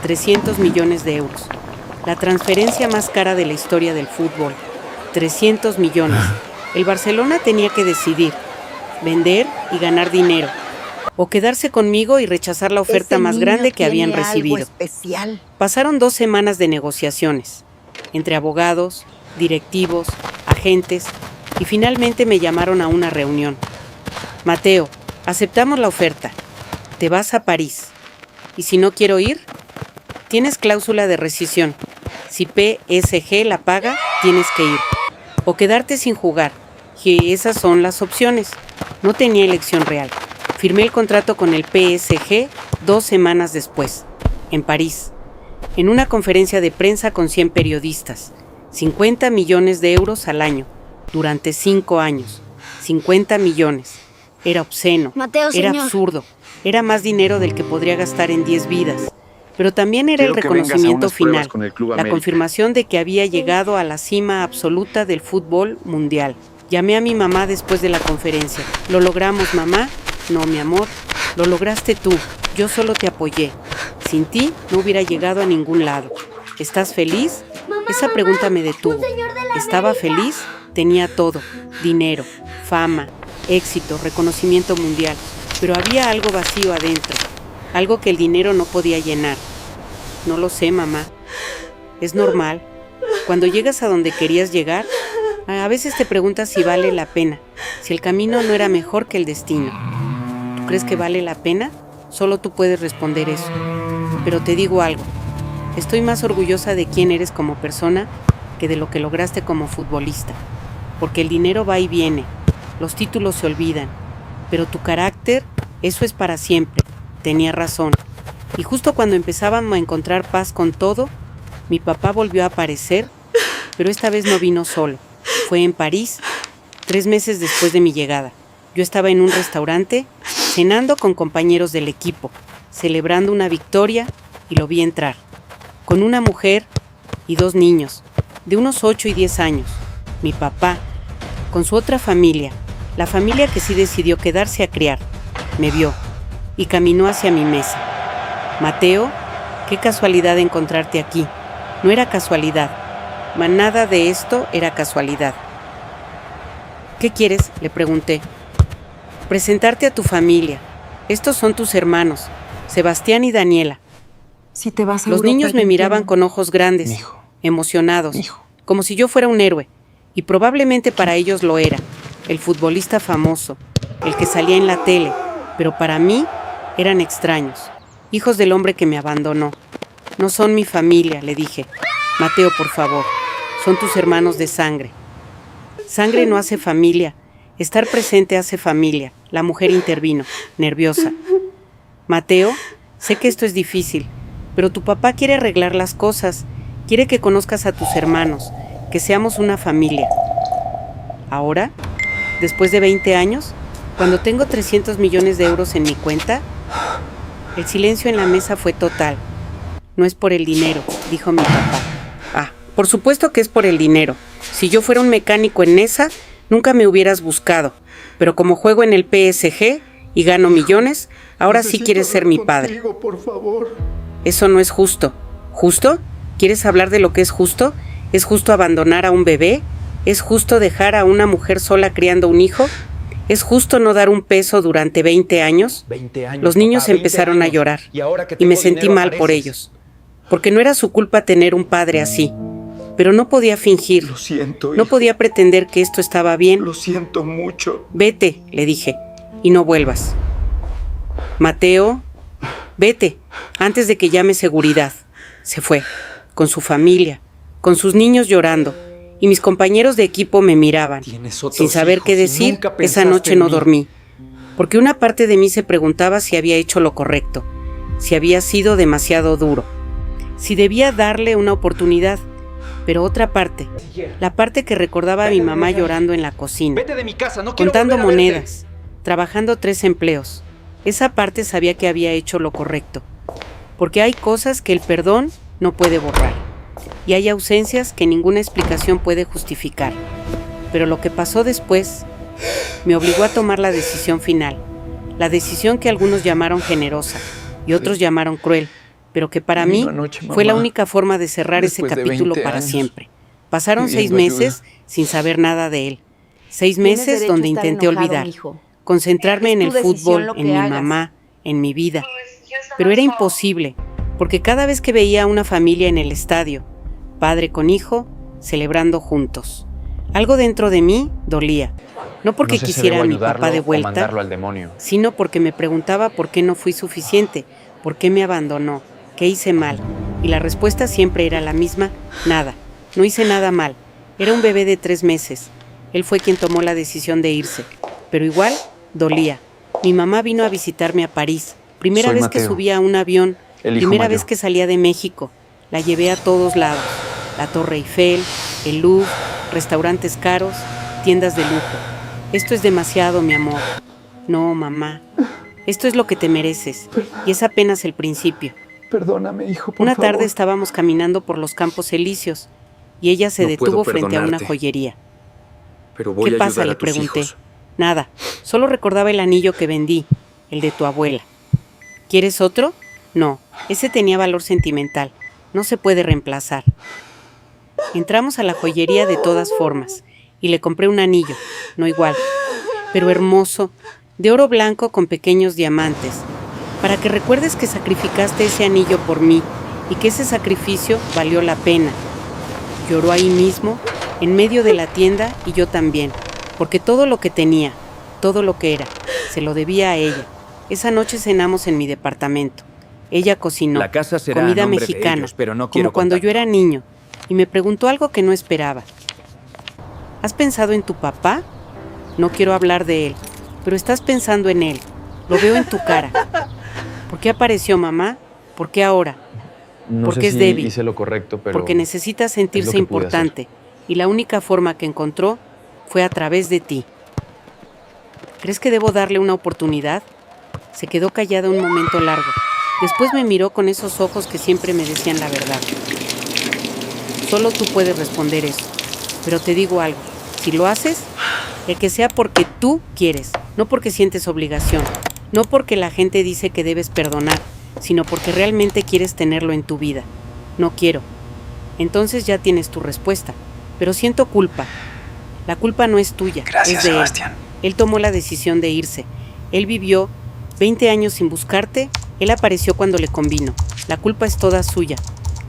300 millones de euros. La transferencia más cara de la historia del fútbol, 300 millones. El Barcelona tenía que decidir, vender y ganar dinero, o quedarse conmigo y rechazar la oferta más grande que habían recibido. Especial. Pasaron 2 semanas de negociaciones, entre abogados, directivos, agentes, y finalmente me llamaron a una reunión. Mateo, aceptamos la oferta. Te vas a París. ¿Y si no quiero ir? Tienes cláusula de rescisión. Si PSG la paga, tienes que ir. O quedarte sin jugar. Y esas son las opciones. No tenía elección real. Firmé el contrato con el PSG 2 semanas después, en París, en una conferencia de prensa con 100 periodistas. 50 millones de euros al año, durante 5 años. 50 millones. Era obsceno, Mateo, era señor. absurdo, era más dinero del que podría gastar en 10 vidas. Pero también era el Quiero que vengas a reconocimiento unas pruebas final, con el Club la América. confirmación de que había llegado a la cima absoluta del fútbol mundial. Llamé a mi mamá después de la conferencia. ¿Lo logramos, mamá? No, mi amor, lo lograste tú. Yo solo te apoyé. Sin ti no hubiera llegado a ningún lado. ¿Estás feliz? Esa pregunta me detuvo. ¿Estaba feliz? Tenía todo: dinero, fama, éxito, reconocimiento mundial. Pero había algo vacío adentro, algo que el dinero no podía llenar. No lo sé, mamá. Es normal. Cuando llegas a donde querías llegar, a veces te preguntas si vale la pena, si el camino no era mejor que el destino. ¿Tú crees que vale la pena? Solo tú puedes responder eso. Pero te digo algo. Estoy más orgullosa de quién eres como persona que de lo que lograste como futbolista. Porque el dinero va y viene, los títulos se olvidan, pero tu carácter, eso es para siempre. Tenía razón. Y justo cuando empezábamos a encontrar paz con todo, mi papá volvió a aparecer, pero esta vez no vino solo. Fue en París, 3 meses después de mi llegada. Yo estaba en un restaurante, cenando con compañeros del equipo, celebrando una victoria, y lo vi entrar, con una mujer y 2 niños, de unos 8 y 10 años. Mi papá, con su otra familia, la familia que sí decidió quedarse a criar, me vio y caminó hacia mi mesa. Mateo, qué casualidad encontrarte aquí. No era casualidad, mas nada de esto era casualidad. ¿Qué quieres?, le pregunté. Presentarte a tu familia. Estos son tus hermanos, Sebastián y Daniela. Si te vas a Los Europa, niños me miraban con ojos grandes, Mijo. emocionados, Mijo. como si yo fuera un héroe, y probablemente para ellos lo era, el futbolista famoso, el que salía en la tele, pero para mí eran extraños, hijos del hombre que me abandonó. No son mi familia, le dije. Mateo, por favor, son tus hermanos de sangre. Sangre no hace familia, estar presente hace familia. La mujer intervino, nerviosa. Mateo, sé que esto es difícil, pero tu papá quiere arreglar las cosas, quiere que conozcas a tus hermanos, que seamos una familia. Ahora, después de 20 años, cuando tengo 300 millones de euros en mi cuenta, el silencio en la mesa fue total. No es por el dinero, dijo mi papá. Ah, por supuesto que es por el dinero. Si yo fuera un mecánico en esa, nunca me hubieras buscado. Pero como juego en el PSG y gano millones, ahora sí quieres ser mi padre. Por favor. Eso no es justo. ¿Justo? ¿Quieres hablar de lo que es justo? ¿Es justo abandonar a un bebé? ¿Es justo dejar a una mujer sola criando un hijo? ¿Es justo no dar un peso durante 20 años? 20 años, Los niños papá, 20 empezaron a años. llorar Y ahora que y me tengo sentí dinero, mal por apareces. ellos. Porque no era su culpa tener un padre así. Pero no podía fingir. Lo siento, No hijo. podía pretender que esto estaba bien. Lo siento mucho. Vete, le dije, y no vuelvas. Mateo, vete, antes de que llame seguridad. Se fue, con su familia, con sus niños llorando, y mis compañeros de equipo me miraban, Tienes otros sin saber hijos qué y decir. nunca Esa pensaste noche en no mí. dormí, porque una parte de mí se preguntaba si había hecho lo correcto, si había sido demasiado duro, si debía darle una oportunidad. Pero otra parte, la parte que recordaba a mi mamá llorando en la cocina, Vete de mi casa, no quiero contando volver a verte. monedas, trabajando 3 empleos. Esa parte sabía que había hecho lo correcto, porque hay cosas que el perdón no puede borrar, y hay ausencias que ninguna explicación puede justificar. Pero lo que pasó después me obligó a tomar la decisión final, la decisión que algunos llamaron generosa y otros llamaron cruel, pero que para mí Linda noche, fue la mamá. única forma de cerrar ese Después de capítulo 20 para años, siempre. Pasaron 6 pidiendo meses ayuda. sin saber nada de él. 6 Tienes meses derecho donde a estar intenté enojado, olvidar, mijo. concentrarme en Es el tu decisión fútbol, lo que en mi hagas. mamá, en mi vida. Pero era imposible, porque cada vez que veía a una familia en el estadio, padre con hijo, celebrando juntos, algo dentro de mí dolía. No porque No sé si quisiera debo a mi ayudarlo papá de o vuelta, mandarlo al demonio. sino porque me preguntaba por qué no fui suficiente, por qué me abandonó, qué hice mal. Y la respuesta siempre era la misma: nada, no hice nada mal. Era un bebé de 3 meses. Él fue quien tomó la decisión de irse, pero igual dolía. Mi mamá vino a visitarme a París. Primera Soy vez que Mateo, subía a un avión, el hijo primera mayor. vez que salía de México. La llevé a todos lados. La Torre Eiffel, el Louvre, restaurantes caros, tiendas de lujo. Esto es demasiado, mi amor. No, mamá. Esto es lo que te mereces. Y es apenas el principio. Perdóname, hijo, por Una favor. tarde estábamos caminando por los Campos Elíseos y ella se detuvo frente a una joyería. Pero voy ¿Qué a pasa?, ayudar le a tus pregunté. hijos. Nada, solo recordaba el anillo que vendí, el de tu abuela. ¿Quieres otro? No, ese tenía valor sentimental, no se puede reemplazar. Entramos a la joyería de todas formas y le compré un anillo, no igual, pero hermoso, de oro blanco con pequeños diamantes, para que recuerdes que sacrificaste ese anillo por mí y que ese sacrificio valió la pena. Lloró ahí mismo, en medio de la tienda, y yo también, porque todo lo que tenía, todo lo que era, se lo debía a ella. Esa noche cenamos en mi departamento. Ella cocinó La casa será comida a nombre de mexicana, ellos, pero no como quiero cuando contar. yo era niño, y me preguntó algo que no esperaba. ¿Has pensado en tu papá? No quiero hablar de él, pero estás pensando en él. Lo veo en tu cara. ¿Por qué apareció, mamá? ¿Por qué ahora? No Porque sé es si débil. hice lo correcto, pero... Porque necesita sentirse que pude importante, y la única forma que encontró fue a través de ti. ¿Crees que debo darle una oportunidad? Se quedó callada un momento largo. Después me miró con esos ojos que siempre me decían la verdad. Solo tú puedes responder eso. Pero te digo algo, si lo haces, el que sea porque tú quieres, no porque sientes obligación, no porque la gente dice que debes perdonar, sino porque realmente quieres tenerlo en tu vida. No quiero. Entonces ya tienes tu respuesta. Pero siento culpa. La culpa no es tuya, Gracias, es de Sebastián. Él tomó la decisión de irse. Él vivió 20 años sin buscarte. Él apareció cuando le convino. La culpa es toda suya.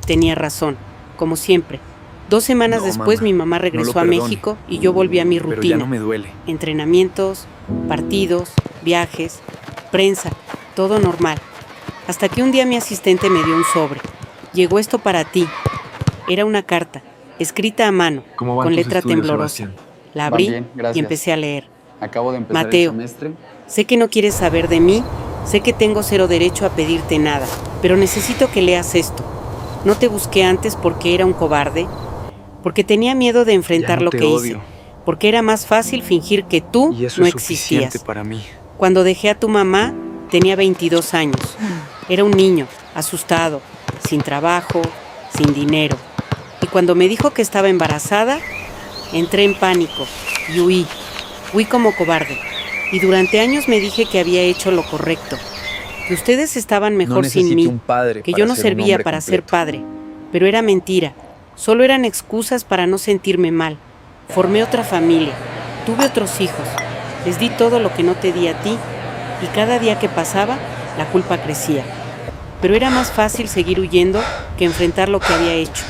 Tenía razón, como siempre. 2 semanas No, después mamá, mi mamá no regresó lo a perdone. México y yo volví a mi Pero rutina. ya no me duele. Entrenamientos, partidos, viajes, prensa, todo normal. Hasta que un día mi asistente me dio un sobre. Llegó esto para ti. Era una carta, escrita a mano, ¿Cómo van con tus letra estudios, temblorosa. Sebastián? La abrí Van bien, gracias. y empecé a leer. Acabo de empezar Mateo. el semestre. Sé que no quieres saber de mí, sé que tengo cero derecho a pedirte nada, pero necesito que leas esto. No te busqué antes porque era un cobarde, porque tenía miedo de enfrentar Ya no lo te que odio. hice, porque era más fácil fingir que tú Y eso no es suficiente existías. para mí. Cuando dejé a tu mamá, tenía 22 años. Era un niño, asustado, sin trabajo, sin dinero. Y cuando me dijo que estaba embarazada, entré en pánico y huí. Huí como cobarde. Y durante años me dije que había hecho lo correcto, que ustedes estaban mejor sin necesito mí, un padre que para yo no ser un servía hombre para ser completo. padre. Pero era mentira. Solo eran excusas para no sentirme mal. Formé otra familia. Tuve otros hijos. Les di todo lo que no te di a ti. Y cada día que pasaba, la culpa crecía. Pero era más fácil seguir huyendo que enfrentar lo que había hecho.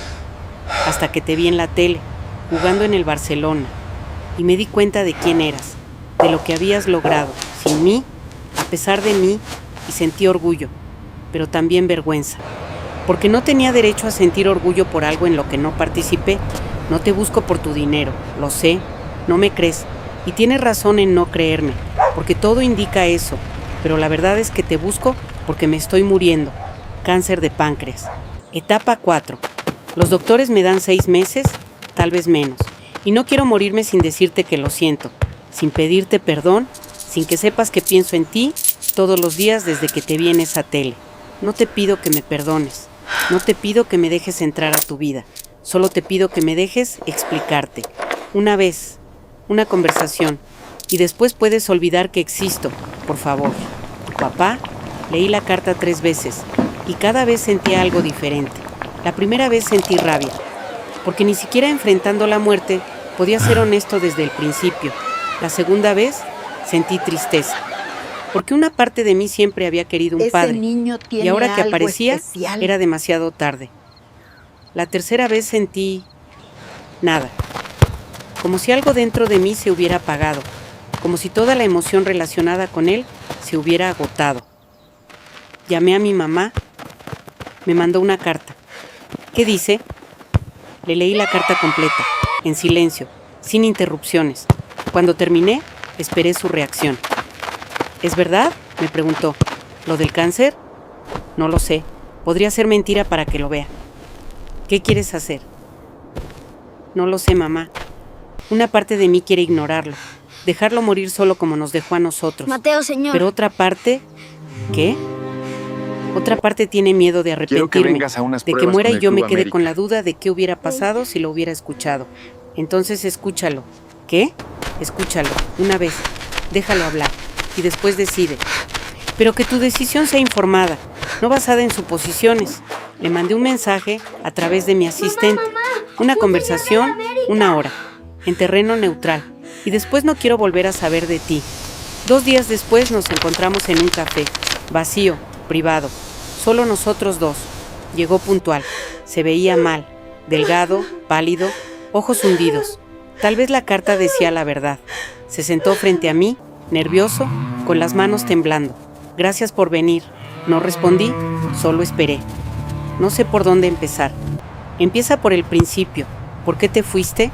Hasta que te vi en la tele, jugando en el Barcelona. Y me di cuenta de quién eras, de lo que habías logrado, sin mí, a pesar de mí, y sentí orgullo, pero también vergüenza. Porque no tenía derecho a sentir orgullo por algo en lo que no participé. No te busco por tu dinero, lo sé, no me crees. Y tienes razón en no creerme, porque todo indica eso. Pero la verdad es que te busco porque me estoy muriendo. Cáncer de páncreas. Etapa 4. Los doctores me dan 6 meses, tal vez menos. Y no quiero morirme sin decirte que lo siento, sin pedirte perdón, sin que sepas que pienso en ti todos los días desde que te vi en esa tele. No te pido que me perdones, no te pido que me dejes entrar a tu vida, solo te pido que me dejes explicarte. Una vez, una conversación, y después puedes olvidar que existo, por favor. Tu papá, leí la carta 3 veces, y cada vez sentía algo diferente. La primera vez sentí rabia, porque ni siquiera enfrentando la muerte podía ser honesto desde el principio. La segunda vez sentí tristeza, porque una parte de mí siempre había querido un padre, y ahora que aparecía era demasiado tarde. La tercera vez sentí nada, como si algo dentro de mí se hubiera apagado, como si toda la emoción relacionada con él se hubiera agotado. Llamé a mi mamá, me mandó una carta. ¿Qué dice? Le leí la carta completa, en silencio, sin interrupciones. Cuando terminé, esperé su reacción. ¿Es verdad?, me preguntó. ¿Lo del cáncer? No lo sé. Podría ser mentira para que lo vea. ¿Qué quieres hacer? No lo sé, mamá. Una parte de mí quiere ignorarlo, dejarlo morir solo como nos dejó a nosotros. Mateo, señor. Pero otra parte... ¿Qué? Otra parte tiene miedo de Quiero que arrepentirme, vengas a unas de que pruebas muera con y el yo me Club quede América. con la duda de qué hubiera pasado si lo hubiera escuchado. Entonces escúchalo. ¿Qué? Escúchalo, una vez. Déjalo hablar. Y después decide. Pero que tu decisión sea informada, no basada en suposiciones. Le mandé un mensaje a través de mi asistente. Una conversación, 1 hora, en terreno neutral. Y después no quiero volver a saber de ti. 2 días después nos encontramos en un café, vacío, privado, solo nosotros dos. Llegó puntual, se veía mal, delgado, pálido, ojos hundidos. Tal vez la carta decía la verdad. Se sentó frente a mí, nervioso, con las manos temblando. Gracias por venir. No respondí, solo esperé. No sé por dónde empezar. Empieza por el principio. ¿Por qué te fuiste?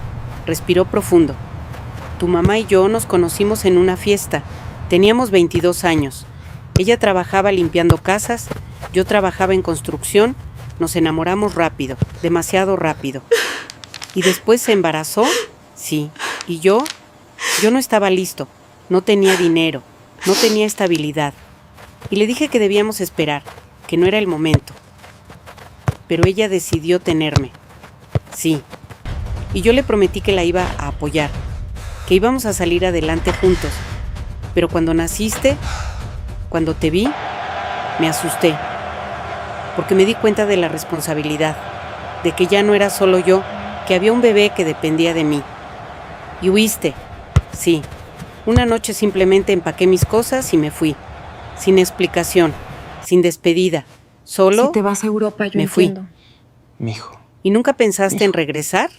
Respiró profundo. Tu mamá y yo nos conocimos en una fiesta. Teníamos 22 años. Ella trabajaba limpiando casas, yo trabajaba en construcción. Nos enamoramos rápido, demasiado rápido. ¿Y después se embarazó? Sí. ¿Y yo? Yo no estaba listo. No tenía dinero. No tenía estabilidad. Y le dije que debíamos esperar, que no era el momento. Pero ella decidió tenerme. Sí. Y yo le prometí que la iba a apoyar, que íbamos a salir adelante juntos. Pero cuando naciste, cuando te vi, me asusté. Porque me di cuenta de la responsabilidad, de que ya no era solo yo, que había un bebé que dependía de mí. Y huiste. Sí. Una noche simplemente empaqué mis cosas y me fui. Sin explicación, sin despedida. Solo Si te vas a Europa, yo me fui. entiendo. Mijo. ¿Y nunca pensaste en regresar?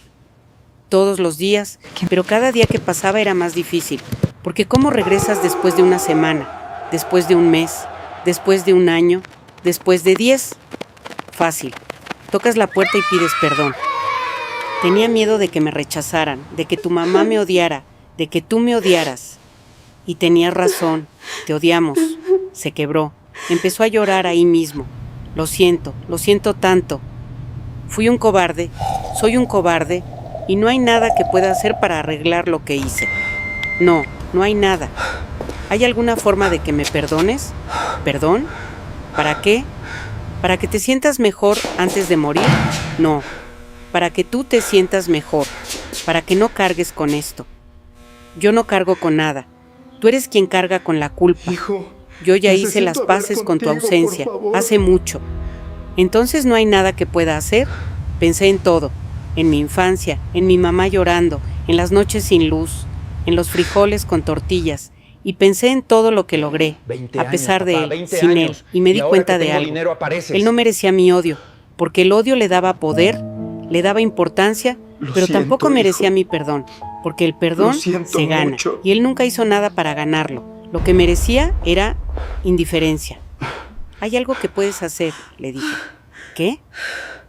Todos los días, pero cada día que pasaba era más difícil. Porque ¿cómo regresas después de una semana? Después de un mes, después de un año, después de 10. Fácil. Tocas la puerta y pides perdón. Tenía miedo de que me rechazaran, de que tu mamá me odiara, de que tú me odiaras. Y tenías razón, te odiamos. Se quebró. Empezó a llorar ahí mismo. Lo siento tanto. Fui un cobarde, soy un cobarde, y no hay nada que pueda hacer para arreglar lo que hice. No, no hay nada. ¿Hay alguna forma de que me perdones? ¿Perdón? ¿Para qué? ¿Para que te sientas mejor antes de morir? No. Para que tú te sientas mejor. Para que no cargues con esto. Yo no cargo con nada. Tú eres quien carga con la culpa. Hijo. Yo ya hice las paces con tu ausencia. Hace mucho. Entonces no hay nada que pueda hacer. Pensé en todo. En mi infancia, en mi mamá llorando, en las noches sin luz, en los frijoles con tortillas. Y pensé en todo lo que logré, a pesar de él, sin él, y me di cuenta de algo. Él no merecía mi odio, porque el odio le daba poder, le daba importancia, pero tampoco merecía mi perdón, porque el perdón se gana, y él nunca hizo nada para ganarlo. Lo que merecía era indiferencia. Hay algo que puedes hacer, le dije. ¿Qué?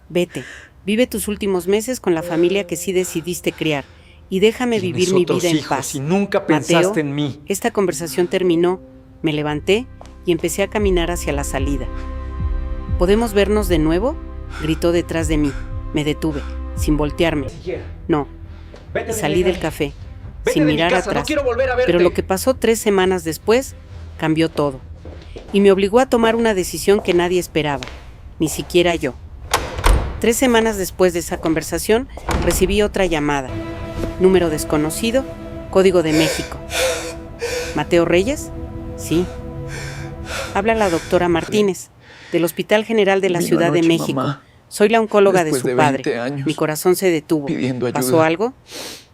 Vete, vive tus últimos meses con la familia que sí decidiste criar. Y déjame vivir mi vida en paz. Y nunca pensaste en mí. Esta conversación terminó, me levanté y empecé a caminar hacia la salida. ¿Podemos vernos de nuevo? Gritó detrás de mí. Me detuve, sin voltearme. No. Y salí del café, sin mirar atrás. Pero lo que pasó 3 semanas después cambió todo. Y me obligó a tomar una decisión que nadie esperaba, ni siquiera yo. 3 semanas después de esa conversación, recibí otra llamada. Número desconocido, código de México. ¿Mateo Reyes? Sí. Habla la doctora Martínez, del Hospital General de la Ciudad de México. Mamá. Soy la oncóloga de Después su de padre. 20 años Mi corazón se detuvo. pidiendo ayuda. ¿Pasó algo?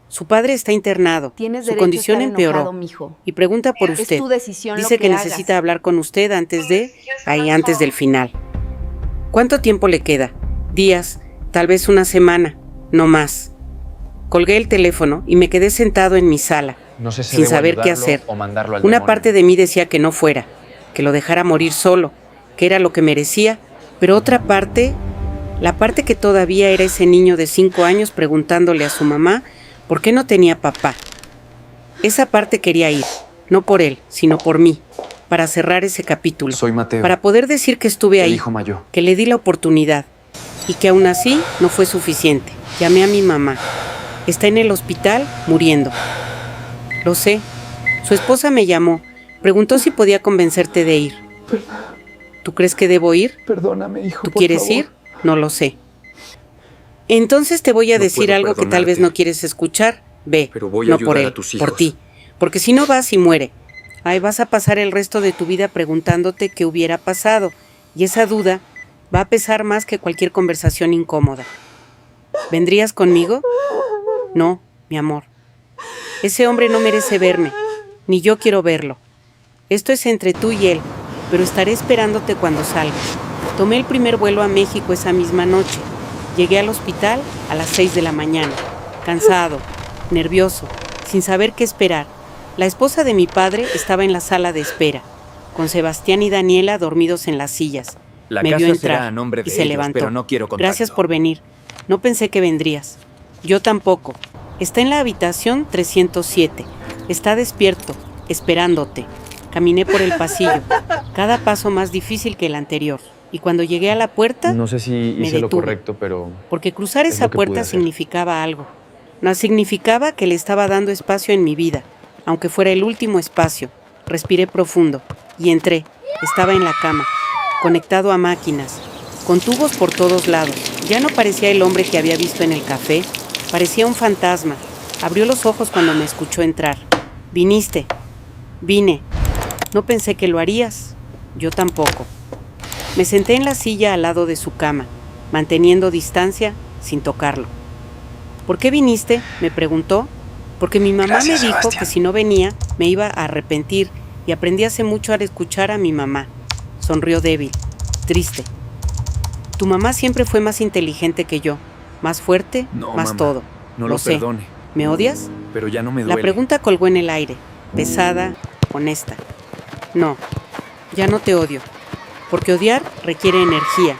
Su padre está internado. Tienes Su derecho condición a estar empeoró. enojado, mijo. Y pregunta por Es usted. tu decisión Dice lo que necesita hagas. hablar con usted antes del final. ¿Cuánto tiempo le queda? Días, tal vez una semana, no más. Colgué el teléfono y me quedé sentado en mi sala, No sé si sin debo saber qué ayudarlo hacer. o mandarlo al Una demonio. parte de mí decía que no fuera, que lo dejara morir solo, que era lo que merecía, pero otra parte, la parte que todavía era ese niño de 5 años preguntándole a su mamá por qué no tenía papá. Esa parte quería ir, no por él, sino por mí, para cerrar ese capítulo, Soy Mateo. para poder decir que estuve el ahí, hijo mayor. que le di la oportunidad y que aún así no fue suficiente. Llamé a mi mamá. Está en el hospital muriendo. Lo sé. Su esposa me llamó. Preguntó si podía convencerte de ir. ¿Tú crees que debo ir? Perdóname, hijo. ¿Tú quieres ir? No lo sé. Entonces te voy a decir algo que tal vez no quieres escuchar. Ve, pero voy a no por ayudar él, a tus hijos. por ti. Porque si no vas y muere. Ahí vas a pasar el resto de tu vida preguntándote qué hubiera pasado. Y esa duda va a pesar más que cualquier conversación incómoda. ¿Vendrías conmigo? No, mi amor. Ese hombre no merece verme, ni yo quiero verlo. Esto es entre tú y él, pero estaré esperándote cuando salgas. Tomé el primer vuelo a México esa misma noche. Llegué al hospital a las 6 de la mañana, cansado, nervioso, sin saber qué esperar. La esposa de mi padre estaba en la sala de espera, con Sebastián y Daniela dormidos en las sillas. La Me casa vio entrar será a nombre de y se ellos, levantó. pero no quiero contacto. Gracias por venir. No pensé que vendrías. Yo tampoco. Está en la habitación 307. Está despierto, esperándote. Caminé por el pasillo, cada paso más difícil que el anterior. Y cuando llegué a la puerta, No sé si me hice lo detuve, correcto, pero... porque cruzar es esa lo que pude puerta hacer. significaba algo. No significaba que le estaba dando espacio en mi vida, aunque fuera el último espacio. Respiré profundo y entré. Estaba en la cama, conectado a máquinas, con tubos por todos lados. Ya no parecía el hombre que había visto en el café, parecía un fantasma. Abrió los ojos cuando me escuchó entrar. Viniste. Vine. No pensé que lo harías. Yo tampoco. Me senté en la silla al lado de su cama, manteniendo distancia sin tocarlo. ¿Por qué viniste?, me preguntó. Porque mi mamá me dijo que si no venía me iba a arrepentir y aprendí hace mucho a escuchar a mi mamá. Sonrió débil, triste. Tu mamá siempre fue más inteligente que yo, más fuerte, No, más mamá, todo. No lo sé. perdone. ¿Me odias? Pero ya no me La duele. pregunta colgó en el aire, pesada, honesta. No, ya no te odio, porque odiar requiere energía,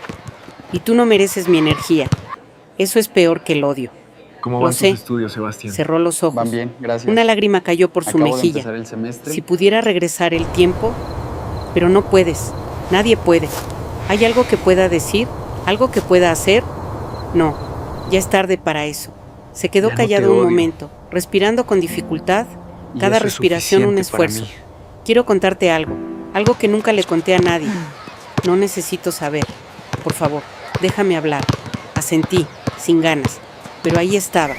y tú no mereces mi energía. Eso es peor que el odio. ¿Cómo Lo van sé. tus estudios, Sebastián? Cerró los ojos. Van bien, gracias. Una lágrima cayó por su Acabo de mejilla. empezar el semestre. Si pudiera regresar el tiempo, pero no puedes. Nadie puede. ¿Hay algo que pueda decir? ¿Algo que pueda hacer? No, ya es tarde para eso. Se quedó Ya no callado te un odio. momento, respirando con dificultad, Y cada eso es respiración un suficiente para esfuerzo. mí. Quiero contarte algo que nunca le conté a nadie. No necesito saber. Por favor, déjame hablar. Asentí, sin ganas, pero ahí estaba.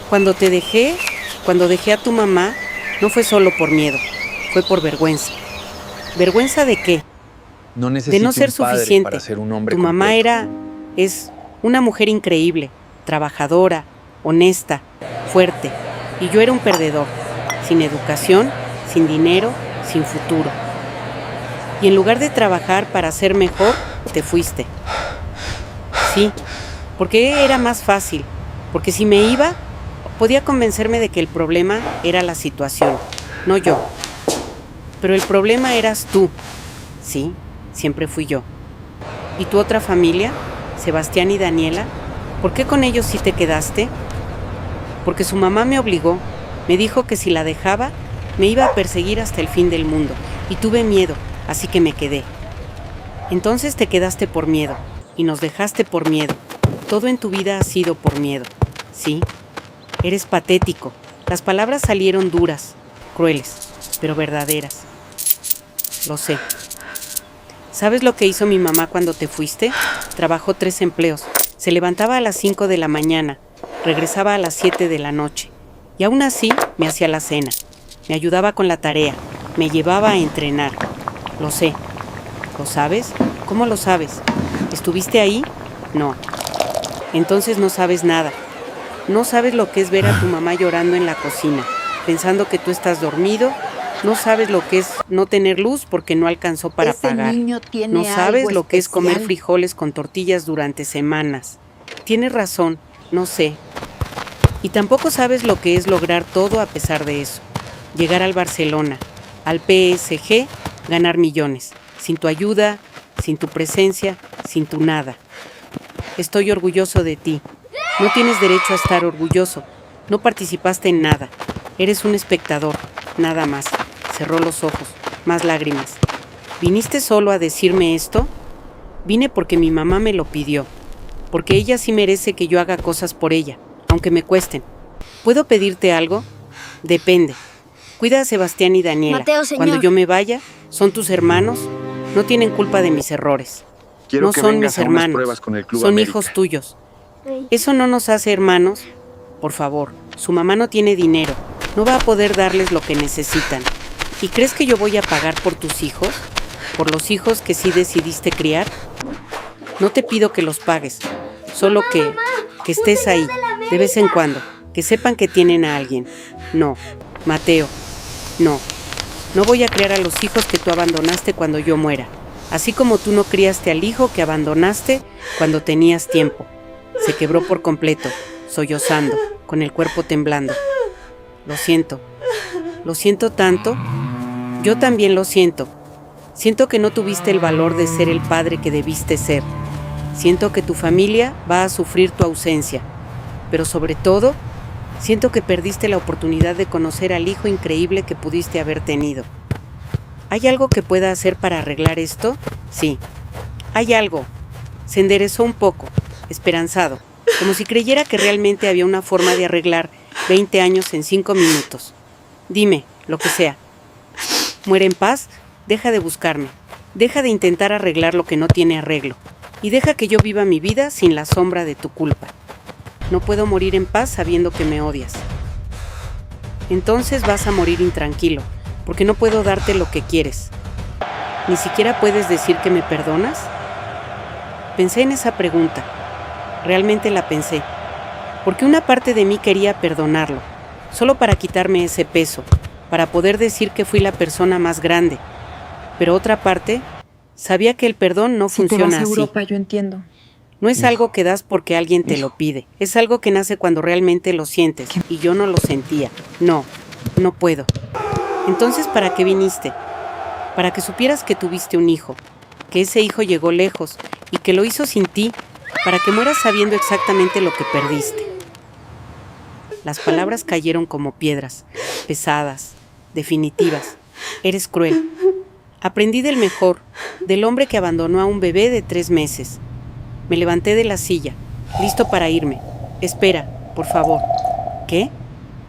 Cuando dejé a tu mamá, no fue solo por miedo, fue por vergüenza. ¿Vergüenza de qué? No De necesito no ser un padre suficiente. para ser un hombre Tu mamá completo. es una mujer increíble, trabajadora, honesta, fuerte. Y yo era un perdedor, sin educación, sin dinero, sin futuro. Y en lugar de trabajar para ser mejor, te fuiste. Sí, porque era más fácil. Porque si me iba, podía convencerme de que el problema era la situación, no yo. Pero el problema eras tú. Sí, siempre fui yo. ¿Y tu otra familia? Sebastián y Daniela. ¿Por qué con ellos sí te quedaste? Porque su mamá me obligó. Me dijo que si la dejaba, me iba a perseguir hasta el fin del mundo. Y tuve miedo, así que me quedé. Entonces te quedaste por miedo. Y nos dejaste por miedo. Todo en tu vida ha sido por miedo. Sí, eres patético. Las palabras salieron duras, crueles, pero verdaderas. Lo sé. ¿Sabes lo que hizo mi mamá cuando te fuiste? Trabajó 3 empleos. Se levantaba a las 5 de la mañana, regresaba a las 7 de la noche. Y aún así me hacía la cena. Me ayudaba con la tarea. Me llevaba a entrenar. Lo sé. ¿Lo sabes? ¿Cómo lo sabes? ¿Estuviste ahí? No. Entonces no sabes nada. No sabes lo que es ver a tu mamá llorando en la cocina, pensando que tú estás dormido. No sabes lo que es no tener luz porque no alcanzó para pagar. No sabes lo que es comer frijoles con tortillas durante semanas. Tienes razón, no sé. Y tampoco sabes lo que es lograr todo a pesar de eso. Llegar al Barcelona, al PSG, ganar millones. Sin tu ayuda, sin tu presencia, sin tu nada. Estoy orgulloso de ti. No tienes derecho a estar orgulloso. No participaste en nada. Eres un espectador, nada más. Cerró los ojos, más lágrimas. ¿Viniste solo a decirme esto? Vine porque mi mamá me lo pidió. Porque ella sí merece que yo haga cosas por ella, aunque me cuesten. ¿Puedo pedirte algo? Depende. Cuida a Sebastián y Daniela. Mateo, señor. Cuando yo me vaya, ¿son tus hermanos? No tienen culpa de mis errores. Quiero No que son vengas mis a unas hermanos, pruebas con el Club son América. hijos tuyos. ¿Eso no nos hace hermanos? Por favor, su mamá no tiene dinero, no va a poder darles lo que necesitan. ¿Y crees que yo voy a pagar por tus hijos? ¿Por los hijos que sí decidiste criar? No te pido que los pagues, solo que estés ahí, de vez en cuando, que sepan que tienen a alguien. No, Mateo, no. No voy a criar a los hijos que tú abandonaste cuando yo muera, así como tú no criaste al hijo que abandonaste cuando tenías tiempo. Se quebró por completo, sollozando, con el cuerpo temblando. Lo siento tanto. Yo también lo siento. Siento que no tuviste el valor de ser el padre que debiste ser. Siento que tu familia va a sufrir tu ausencia. Pero sobre todo, siento que perdiste la oportunidad de conocer al hijo increíble que pudiste haber tenido. ¿Hay algo que pueda hacer para arreglar esto? Sí, hay algo. Se enderezó un poco, esperanzado, como si creyera que realmente había una forma de arreglar 20 años en 5 minutos. Dime, lo que sea. Muere en paz, deja de buscarme, deja de intentar arreglar lo que no tiene arreglo, y deja que yo viva mi vida sin la sombra de tu culpa. No puedo morir en paz sabiendo que me odias. Entonces vas a morir intranquilo, porque no puedo darte lo que quieres. ¿Ni siquiera puedes decir que me perdonas? Pensé en esa pregunta. Realmente la pensé. Porque una parte de mí quería perdonarlo, solo para quitarme ese peso, para poder decir que fui la persona más grande. Pero otra parte sabía que el perdón no funciona así. Si te vas a Europa, yo entiendo. No es algo que das porque alguien te lo pide. Es algo que nace cuando realmente lo sientes. Y yo no lo sentía. No puedo. Entonces, ¿para qué viniste? Para que supieras que tuviste un hijo, que ese hijo llegó lejos y que lo hizo sin ti, para que mueras sabiendo exactamente lo que perdiste. Las palabras cayeron como piedras, pesadas, definitivas. Eres cruel. Aprendí del mejor, del hombre que abandonó a un bebé de 3 meses. Me levanté de la silla, listo para irme. Espera, por favor. ¿Qué?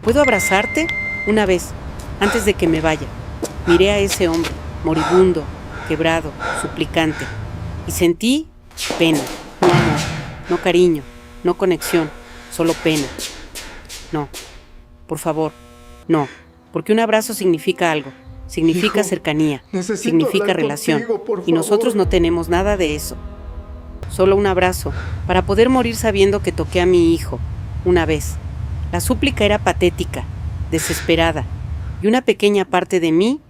¿Puedo abrazarte? Una vez, antes de que me vaya. Miré a ese hombre, moribundo, quebrado, suplicante, y sentí pena, no amor, no cariño, no conexión, solo pena. No, por favor, no, porque un abrazo significa algo, significa cercanía, significa relación, y nosotros no tenemos nada de eso. Solo un abrazo, para poder morir sabiendo que toqué a mi hijo, una vez. La súplica era patética, desesperada, y una pequeña parte de mí,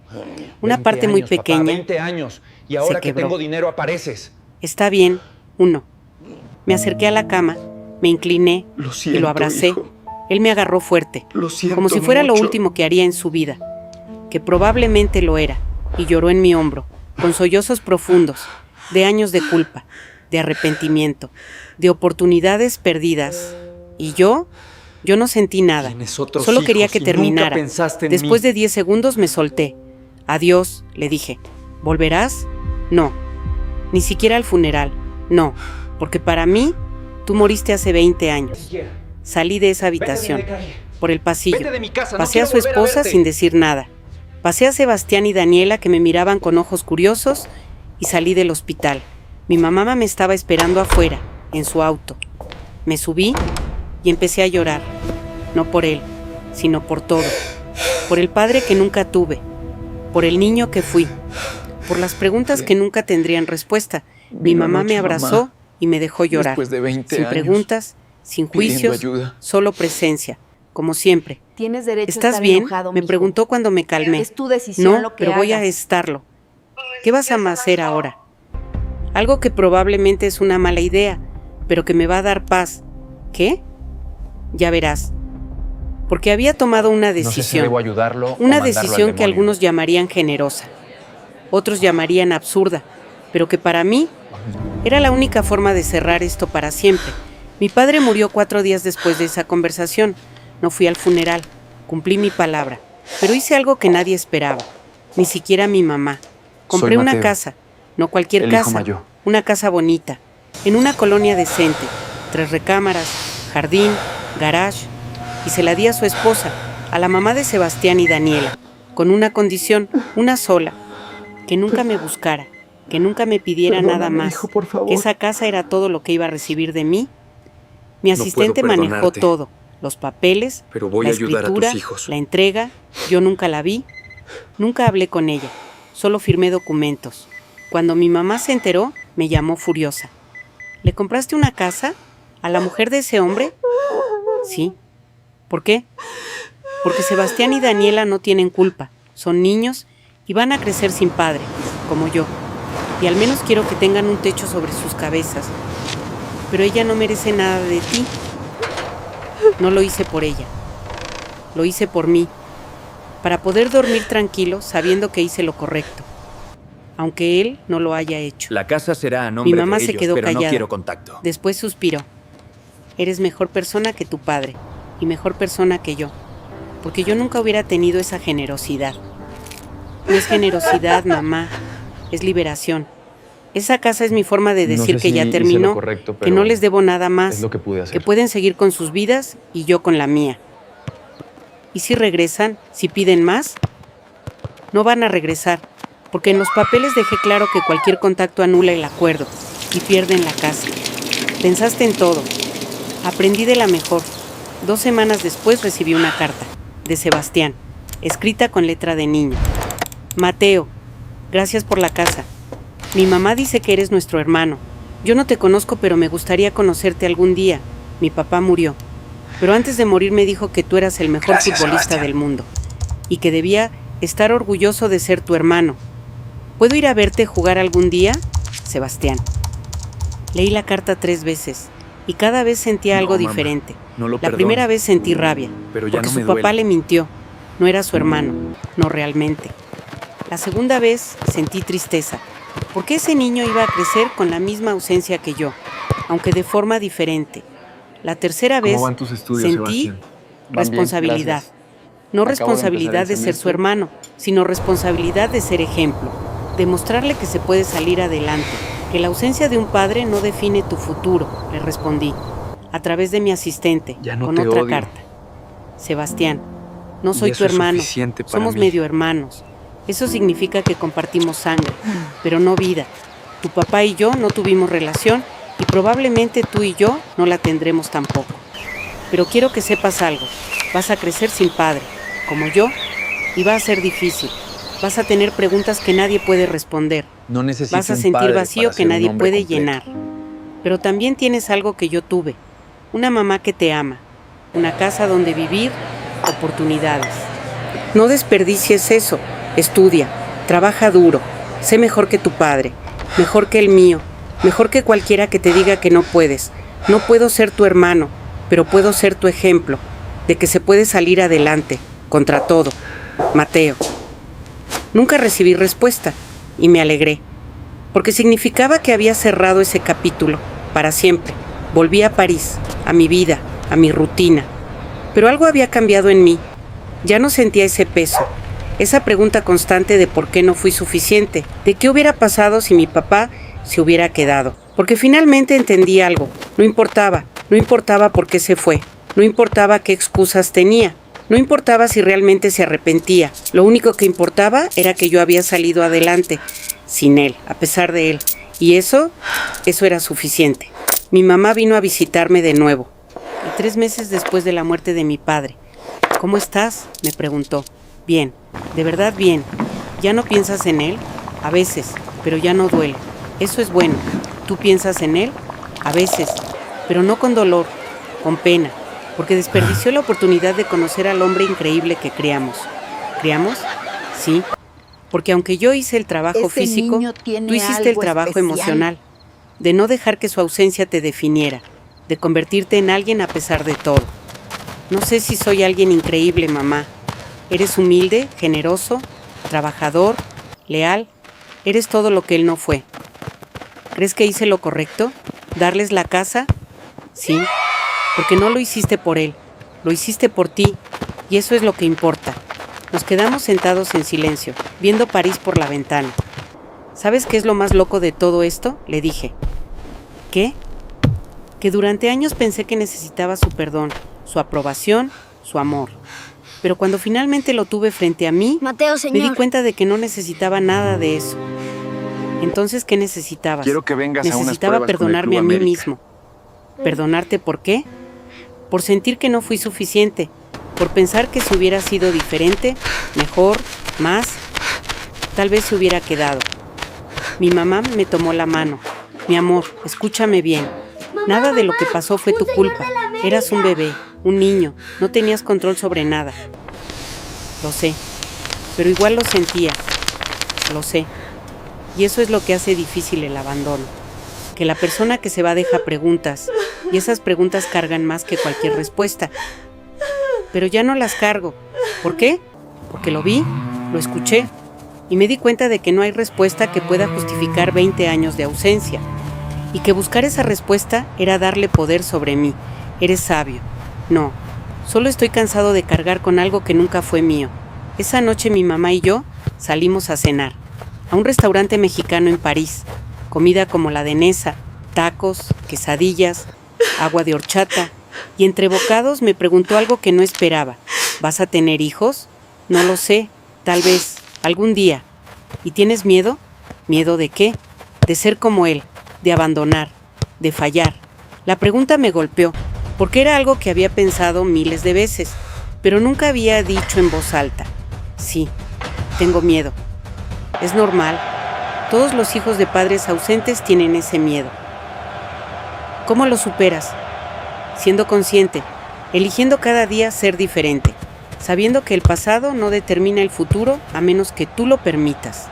una parte muy pequeña, papá, 20 años, y ahora que quebró. tengo dinero apareces. Está bien, uno. Me acerqué a la cama, me incliné y lo abracé. Hijo. Él me agarró fuerte, como si fuera lo último que haría en su vida, que probablemente lo era, y lloró en mi hombro, con sollozos profundos, de años de culpa, de arrepentimiento, de oportunidades perdidas. Y yo no sentí nada, solo quería que terminara. Después de 10 segundos me solté. Adiós, le dije. ¿Volverás? No. Ni siquiera al funeral. No, porque para mí, tú moriste hace 20 años. Salí de esa habitación, por el pasillo. Pasé a su esposa sin decir nada. Pasé a Sebastián y Daniela que me miraban con ojos curiosos y salí del hospital. Mi mamá me estaba esperando afuera, en su auto. Me subí y empecé a llorar. No por él, sino por todo. Por el padre que nunca tuve. Por el niño que fui. Por las preguntas que nunca tendrían respuesta. Mi mamá me abrazó y me dejó llorar. Después de 20 sin años, preguntas, sin juicios, ayuda. solo presencia, como siempre. Tienes derecho a ¿Estás estar bien? enojado, Me mijo. preguntó cuando me calmé. Es tu decisión No, lo que pero voy a hagas. estarlo. ¿Qué vas a hacer ahora? Algo que probablemente es una mala idea, pero que me va a dar paz. ¿Qué? Ya verás. Porque había tomado una No sé si decisión. debo ayudarlo o Una mandarlo al decisión que demonio. algunos llamarían generosa, otros llamarían absurda, pero que para mí era la única forma de cerrar esto para siempre. Mi padre murió 4 días después de esa conversación. No fui al funeral, cumplí mi palabra, pero hice algo que nadie esperaba, ni siquiera mi mamá. Compré Soy una Mateo, casa, no cualquier el hijo casa, mayor. una casa bonita, en una colonia decente, 3 recámaras, jardín, garage, y se la di a su esposa, a la mamá de Sebastián y Daniela, con una condición, una sola, que nunca me buscara, que nunca me pidiera nada más, hijo, por favor. que esa casa era todo lo que iba a recibir de mí. Mi asistente puedo manejó perdonarte, todo, los papeles, pero voy la a ayudar a tus escritura, hijos. la entrega. Yo nunca la vi, nunca hablé con ella, solo firmé documentos. Cuando mi mamá se enteró, me llamó furiosa. ¿Le compraste una casa a la mujer de ese hombre? Sí. ¿Por qué? Porque Sebastián y Daniela no tienen culpa, son niños y van a crecer sin padre, como yo. Y al menos quiero que tengan un techo sobre sus cabezas. Pero ella no merece nada de ti. No lo hice por ella, lo hice por mí, para poder dormir tranquilo sabiendo que hice lo correcto, aunque él no lo haya hecho. La casa será a nombre Mi mamá de se ellos, quedó pero callada. no quiero contacto. Después suspiró. Eres mejor persona que tu padre y mejor persona que yo, porque yo nunca hubiera tenido esa generosidad. No es generosidad, mamá, es liberación. Esa casa es mi forma de decir que ya terminó, que no les debo nada más, Es lo que pude hacer. que pueden seguir con sus vidas y yo con la mía. ¿Y si regresan? ¿Si piden más? No van a regresar, porque en los papeles dejé claro que cualquier contacto anula el acuerdo y pierden la casa. Pensaste en todo. Aprendí de la mejor. 2 semanas después recibí una carta, de Sebastián, escrita con letra de niño. Mateo, gracias por la casa. Mi mamá dice que eres nuestro hermano. Yo no te conozco, pero me gustaría conocerte algún día. Mi papá murió. Pero antes de morir me dijo que tú eras el mejor futbolista Sebastián. del mundo y que debía estar orgulloso de ser tu hermano. ¿Puedo ir a verte jugar algún día? Sebastián. Leí la carta 3 veces y cada vez sentía algo mamá, diferente. no lo La perdono. primera vez sentí rabia, Pero ya porque no su me papá duele. le mintió. No era su hermano, no realmente. La segunda vez sentí tristeza, porque ese niño iba a crecer con la misma ausencia que yo, aunque de forma diferente. La tercera vez ¿Cómo van tus estudios, sentí Sebastián? responsabilidad. gracias. No Acabo de responsabilidad empezar de el ser su semestre. hermano, sino responsabilidad de ser ejemplo. Demostrarle que se puede salir adelante, que la ausencia de un padre no define tu futuro, le respondí, a través de mi asistente, Ya no con te otra odio. carta. Sebastián, no Y soy eso tu es hermano, suficiente para somos mí. medio hermanos. Eso significa que compartimos sangre, pero no vida. Tu papá y yo no tuvimos relación y probablemente tú y yo no la tendremos tampoco. Pero quiero que sepas algo, vas a crecer sin padre, como yo, y va a ser difícil. Vas a tener preguntas que nadie puede responder. No necesito Vas a un sentir padre vacío para que ser un nadie hombre puede completo. llenar. Pero también tienes algo que yo tuve, una mamá que te ama, una casa donde vivir, oportunidades. No desperdicies eso, estudia, trabaja duro, sé mejor que tu padre, mejor que el mío, mejor que cualquiera que te diga que no puedes. No puedo ser tu hermano, pero puedo ser tu ejemplo de que se puede salir adelante, contra todo. Mateo. Nunca recibí respuesta y me alegré, porque significaba que había cerrado ese capítulo para siempre. Volví a París, a mi vida, a mi rutina. Pero algo había cambiado en mí. Ya no sentía ese peso, esa pregunta constante de por qué no fui suficiente, de qué hubiera pasado si mi papá se hubiera quedado. Porque finalmente entendí algo. No importaba por qué se fue, no importaba qué excusas tenía. No importaba si realmente se arrepentía, lo único que importaba era que yo había salido adelante, sin él, a pesar de él. Y eso era suficiente. Mi mamá vino a visitarme de nuevo, y 3 meses después de la muerte de mi padre. ¿Cómo estás?, me preguntó. Bien, de verdad bien. ¿Ya no piensas en él? A veces, pero ya no duele. Eso es bueno. ¿Tú piensas en él? A veces, pero no con dolor, con pena. Porque desperdició la oportunidad de conocer al hombre increíble que criamos. ¿Criamos? Sí. Porque aunque yo hice el trabajo físico, tú hiciste el trabajo emocional. De no dejar que su ausencia te definiera. De convertirte en alguien a pesar de todo. No sé si soy alguien increíble, mamá. Eres humilde, generoso, trabajador, leal. Eres todo lo que él no fue. ¿Crees que hice lo correcto? ¿Darles la casa? Sí. Porque no lo hiciste por él, lo hiciste por ti, y eso es lo que importa. Nos quedamos sentados en silencio, viendo París por la ventana. ¿Sabes qué es lo más loco de todo esto?, le dije. ¿Qué? Que durante años pensé que necesitaba su perdón, su aprobación, su amor. Pero cuando finalmente lo tuve frente a mí, Mateo, me señor. di cuenta de que no necesitaba nada de eso. Entonces, ¿qué necesitabas? Quiero que vengas a unas Necesitaba pruebas con el perdonarme Club a mí América. mismo. ¿Perdonarte por qué? Por sentir que no fui suficiente, por pensar que si hubiera sido diferente, mejor, más, tal vez se hubiera quedado. Mi mamá me tomó la mano. Mi amor, escúchame bien. Nada de lo que pasó fue tu culpa. Eras un bebé, un niño, no tenías control sobre nada. Lo sé, pero igual lo sentía. Lo sé. Y eso es lo que hace difícil el abandono. Que la persona que se va deja preguntas, y esas preguntas cargan más que cualquier respuesta. Pero ya no las cargo. ¿Por qué? Porque lo vi, lo escuché, y me di cuenta de que no hay respuesta que pueda justificar 20 años de ausencia, y que buscar esa respuesta era darle poder sobre mí. Eres sabio. No, solo estoy cansado de cargar con algo que nunca fue mío. Esa noche mi mamá y yo salimos a cenar, a un restaurante mexicano en París. Comida como la de Nesa, tacos, quesadillas, agua de horchata, y entre bocados me preguntó algo que no esperaba. ¿Vas a tener hijos? No lo sé, tal vez, algún día. ¿Y tienes miedo? ¿Miedo de qué? De ser como él, de abandonar, de fallar. La pregunta me golpeó, porque era algo que había pensado miles de veces, pero nunca había dicho en voz alta. Sí, tengo miedo. Es normal. Todos los hijos de padres ausentes tienen ese miedo. ¿Cómo lo superas? Siendo consciente, eligiendo cada día ser diferente, sabiendo que el pasado no determina el futuro a menos que tú lo permitas.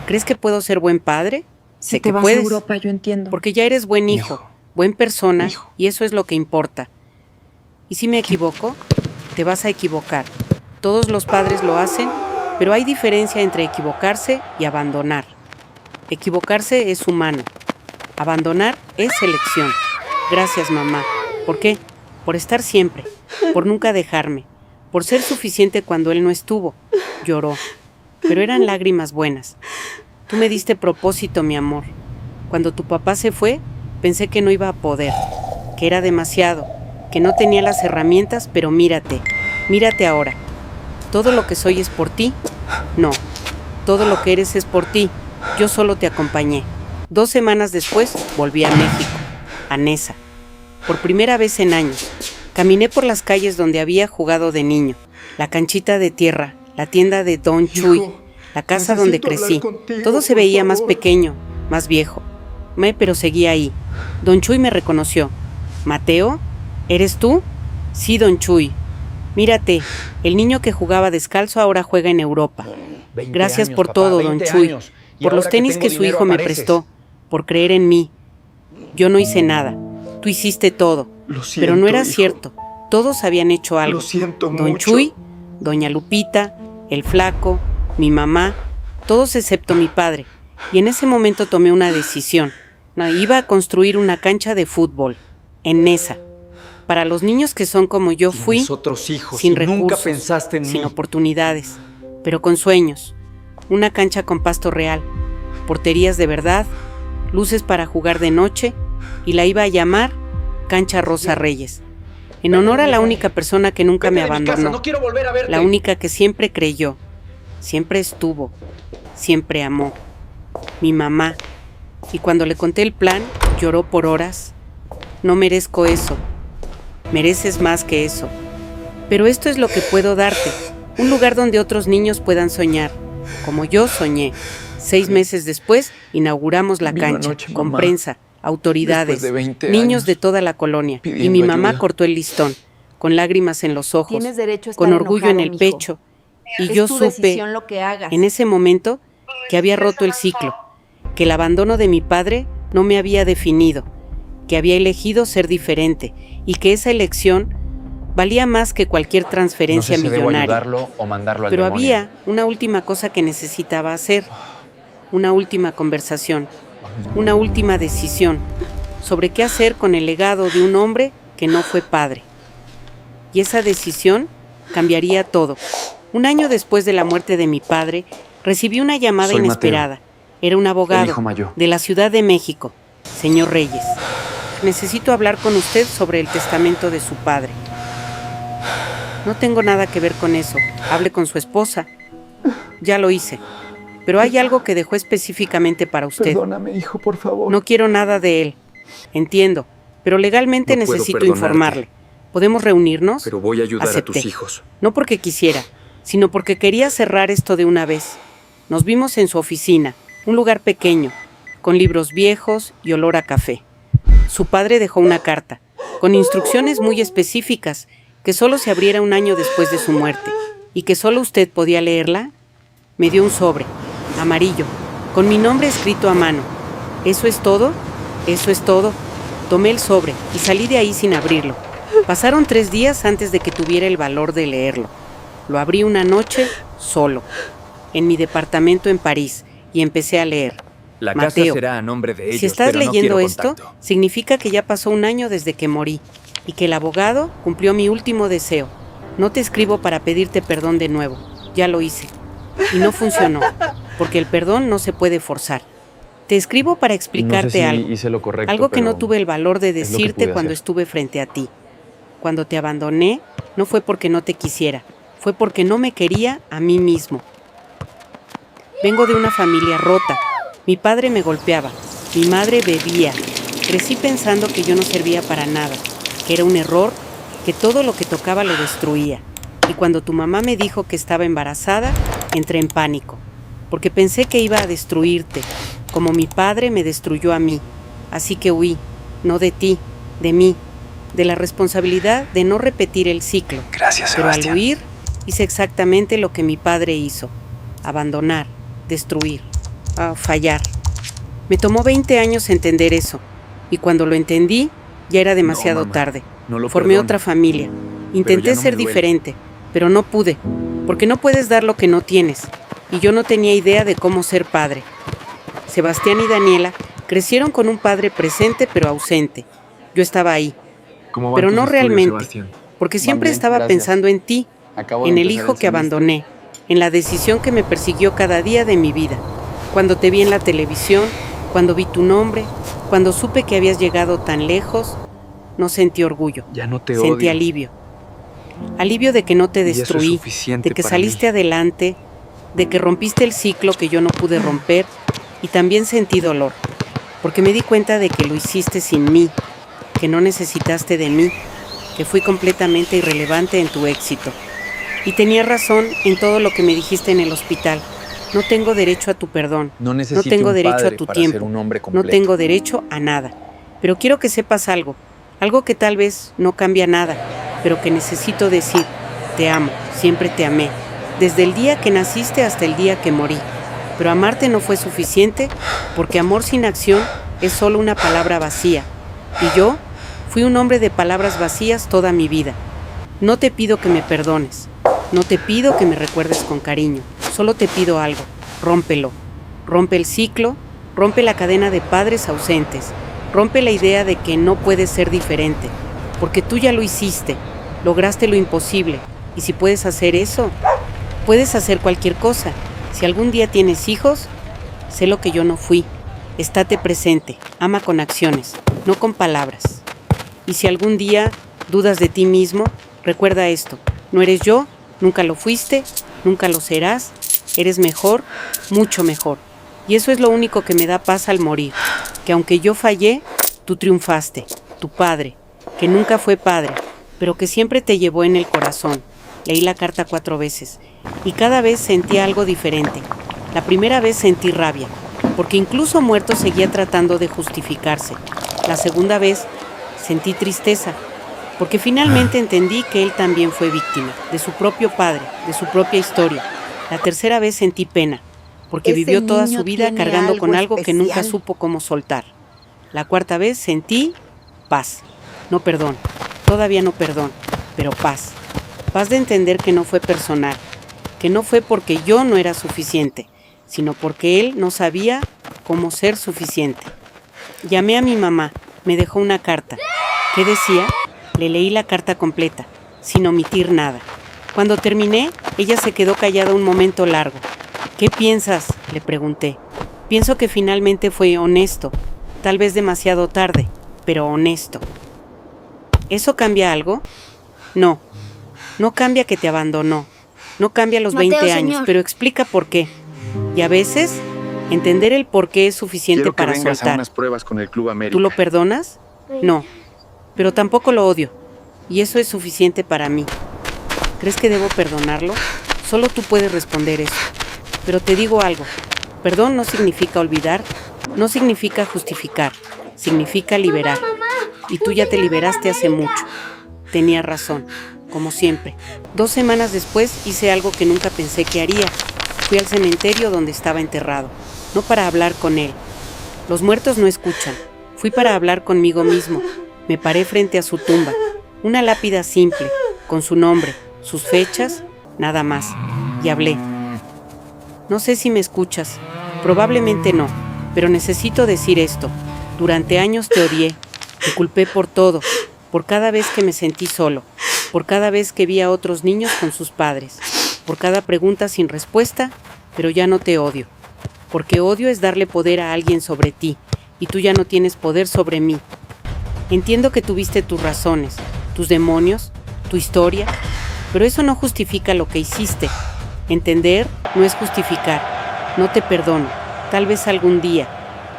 ¿Crees que puedo ser buen padre? Sé que puedes. Si te vas a Europa, yo entiendo. Porque ya eres buen hijo, buen persona, Hijo. y eso es lo que importa. Y si me equivoco, te vas a equivocar. Todos los padres lo hacen, pero hay diferencia entre equivocarse y abandonar. Equivocarse es humano. Abandonar es elección. Gracias, mamá. ¿Por qué? Por estar siempre, por nunca dejarme, por ser suficiente cuando él no estuvo. Lloró, pero eran lágrimas buenas. Tú me diste propósito, mi amor. Cuando tu papá se fue, pensé que no iba a poder, que era demasiado, que no tenía las herramientas, pero mírate, mírate ahora. ¿Todo lo que soy es por ti? No, todo lo que eres es por ti. Yo solo te acompañé. 2 semanas después volví a México, a Nesa. Por primera vez en años, caminé por las calles donde había jugado de niño, la canchita de tierra, la tienda de Don Chuy, la casa donde crecí. Todo se veía más pequeño, más viejo. Pero seguía ahí. Don Chuy me reconoció. ¿Mateo? ¿Eres tú? Sí, Don Chuy. Mírate, el niño que jugaba descalzo ahora juega en Europa. 20 Gracias años, por papá, todo, Don 20 Chuy. años. Y Por ahora los tenis tengo que su dinero, hijo me apareces. prestó, por creer en mí. Yo no hice nada. Tú hiciste todo. Lo siento, Pero no era hijo. cierto. Todos habían hecho algo. Lo siento Don mucho. Chuy, Doña Lupita, el flaco, mi mamá, todos excepto mi padre. Y en ese momento tomé una decisión. No, iba a construir una cancha de fútbol, en Nesa. Para los niños que son como yo fui, Tienes otros hijos sin y nunca recursos, pensaste en sin mí. oportunidades, pero con sueños. Una cancha con pasto real, porterías de verdad, luces para jugar de noche, y la iba a llamar Cancha Rosa Reyes, en honor a la única persona que nunca me Vete de mi casa, abandonó, no quiero volver a verte. la única que siempre creyó, siempre estuvo, siempre amó, mi mamá. Y cuando le conté el plan, lloró por horas. No merezco eso, mereces más que eso. Pero esto es lo que puedo darte, un lugar donde otros niños puedan soñar, como yo soñé. 6 meses después, inauguramos la Vino cancha, anoche, con mamá. prensa, autoridades, Después de 20 niños años, de toda la colonia. Y pidiendo mi mamá ayuda. cortó el listón, con lágrimas en los ojos, Tienes derecho a estar con orgullo en enojado, el mijo. pecho. Y Es yo tu supe, decisión lo que hagas. en ese momento, que había roto el ciclo, que el abandono de mi padre no me había definido, que había elegido ser diferente y que esa elección valía más que cualquier transferencia No sé si debo millonaria. ayudarlo o mandarlo al Pero demonio. había una última cosa que necesitaba hacer, una última conversación, una última decisión sobre qué hacer con el legado de un hombre que no fue padre. Y esa decisión cambiaría todo. 1 año después de la muerte de mi padre, recibí una llamada Soy inesperada. Era un el abogado hijo mayor. de la Ciudad de México, señor Reyes. Necesito hablar con usted sobre el testamento de su padre. No tengo nada que ver con eso. Hable con su esposa. Ya lo hice. pero hay algo que dejó específicamente para usted. Perdóname, hijo, por favor. No quiero nada de él. Entiendo, pero legalmente No puedo necesito perdonarte. informarle. ¿Podemos reunirnos? Pero voy a ayudar Acepté. a tus hijos. No porque quisiera, sino porque quería cerrar esto de una vez. Nos vimos en su oficina, un lugar pequeño, con libros viejos y olor a café. Su padre dejó una carta, con instrucciones muy específicas, que solo se abriera un año después de su muerte, y que solo usted podía leerla. Me dio un sobre, amarillo, con mi nombre escrito a mano. ¿Eso es todo? Eso es todo. Tomé el sobre y salí de ahí sin abrirlo. Pasaron 3 días antes de que tuviera el valor de leerlo. Lo abrí una noche, solo, en mi departamento en París, y empecé a leer. La casa Mateo, será a nombre de ellos, si estás pero no leyendo quiero esto, contacto. significa que ya pasó un año desde que morí, y que el abogado cumplió mi último deseo. No te escribo para pedirte perdón de nuevo, ya lo hice. Y no funcionó, porque el perdón no se puede forzar. Te escribo para explicarte No sé si algo. hice lo correcto, Algo que no pero tuve el valor de es lo que decirte pude cuando hacer. estuve frente a ti. Cuando te abandoné, no fue porque no te quisiera, fue porque no me quería a mí mismo. Vengo de una familia rota. Mi padre me golpeaba, mi madre bebía. Crecí pensando que yo no servía para nada, que era un error, que todo lo que tocaba lo destruía. Y cuando tu mamá me dijo que estaba embarazada, entré en pánico, porque pensé que iba a destruirte, como mi padre me destruyó a mí. Así que huí, no de ti, de mí, de la responsabilidad de no repetir el ciclo. Gracias, Pero al Sebastián. huir, hice exactamente lo que mi padre hizo: abandonar, destruir, fallar. Me tomó 20 años entender eso, y cuando lo entendí, ya era demasiado mamá, tarde. no lo Formé perdono. otra familia. ya Intenté no ser me duele. diferente, pero no pude, porque no puedes dar lo que no tienes, y yo no tenía idea de cómo ser padre. Sebastián y Daniela crecieron con un padre presente pero ausente. Yo estaba ahí, ¿Cómo van pero tus no estudios, realmente, Sebastián? porque siempre bien, estaba gracias. pensando en ti, Acabo de en el empezar hijo que semestre. abandoné, en la decisión que me persiguió cada día de mi vida. Cuando te vi en la televisión, cuando vi tu nombre, cuando supe que habías llegado tan lejos, no sentí orgullo, Ya no te sentí odio. alivio. Alivio de que no te Y eso es destruí, suficiente de que para saliste mí. adelante, de que rompiste el ciclo que yo no pude romper, y también sentí dolor, porque me di cuenta de que lo hiciste sin mí, que no necesitaste de mí, que fui completamente irrelevante en tu éxito. Y tenía razón en todo lo que me dijiste en el hospital. No tengo derecho a tu perdón, No no necesito tengo un derecho a padre tu para ser tiempo, un hombre no completo. tengo derecho a nada. Pero quiero que sepas algo que tal vez no cambia nada, pero que necesito decir: te amo, siempre te amé, desde el día que naciste hasta el día que morí. Pero amarte no fue suficiente, porque amor sin acción es solo una palabra vacía. Y yo fui un hombre de palabras vacías toda mi vida. No te pido que me perdones, no te pido que me recuerdes con cariño, solo te pido algo: rómpelo. Rompe el ciclo, rompe la cadena de padres ausentes, rompe la idea de que no puedes ser diferente, porque tú ya lo hiciste, lograste lo imposible, y si puedes hacer eso, puedes hacer cualquier cosa. Si algún día tienes hijos, sé lo que yo no fui. Estate presente, ama con acciones, no con palabras. Y si algún día dudas de ti mismo, recuerda esto: no eres yo, nunca lo fuiste, nunca lo serás, eres mejor, mucho mejor. Y eso es lo único que me da paz al morir, que aunque yo fallé, tú triunfaste, tu padre, que nunca fue padre, pero que siempre te llevó en el corazón. Leí la carta 4 veces, y cada vez sentía algo diferente. La primera vez sentí rabia, porque incluso muerto seguía tratando de justificarse. La segunda vez sentí tristeza, porque finalmente entendí que él también fue víctima, de su propio padre, de su propia historia. La tercera vez sentí pena, porque Ese vivió toda niño su vida tiene cargando algo con algo que nunca especial. supo cómo soltar. La cuarta vez sentí paz, no perdón, todavía no perdón, pero paz. Paz de entender que no fue personal, que no fue porque yo no era suficiente, sino porque él no sabía cómo ser suficiente. Llamé a mi mamá, me dejó una carta. ¿Qué decía? Le leí la carta completa, sin omitir nada. Cuando terminé, ella se quedó callada un momento largo. ¿Qué piensas?, le pregunté. Pienso que finalmente fue honesto, tal vez demasiado tarde, pero honesto. ¿Eso cambia algo? No, no cambia que te abandonó, no cambia los Mateo, 20 años, señor. pero explica por qué. Y a veces, entender el por qué es suficiente Quiero que para vengas a soltar. unas pruebas con el Club América. ¿Tú lo perdonas? No, pero tampoco lo odio. Y eso es suficiente para mí. ¿Crees que debo perdonarlo? Solo tú puedes responder eso. Pero te digo algo. Perdón no significa olvidar, no significa justificar, significa liberar. Y tú ya te liberaste hace mucho. Tenía razón, como siempre. 2 semanas después hice algo que nunca pensé que haría. Fui al cementerio donde estaba enterrado, no para hablar con él. Los muertos no escuchan. Fui para hablar conmigo mismo. Me paré frente a su tumba, una lápida simple, con su nombre, sus fechas, nada más. Y hablé. No sé si me escuchas, probablemente no, pero necesito decir esto. Durante años te odié, te culpé por todo, por cada vez que me sentí solo, por cada vez que vi a otros niños con sus padres, por cada pregunta sin respuesta, pero ya no te odio. Porque odio es darle poder a alguien sobre ti, y tú ya no tienes poder sobre mí. Entiendo que tuviste tus razones, tus demonios, tu historia, pero eso no justifica lo que hiciste. Entender no es justificar. No te perdono, tal vez algún día,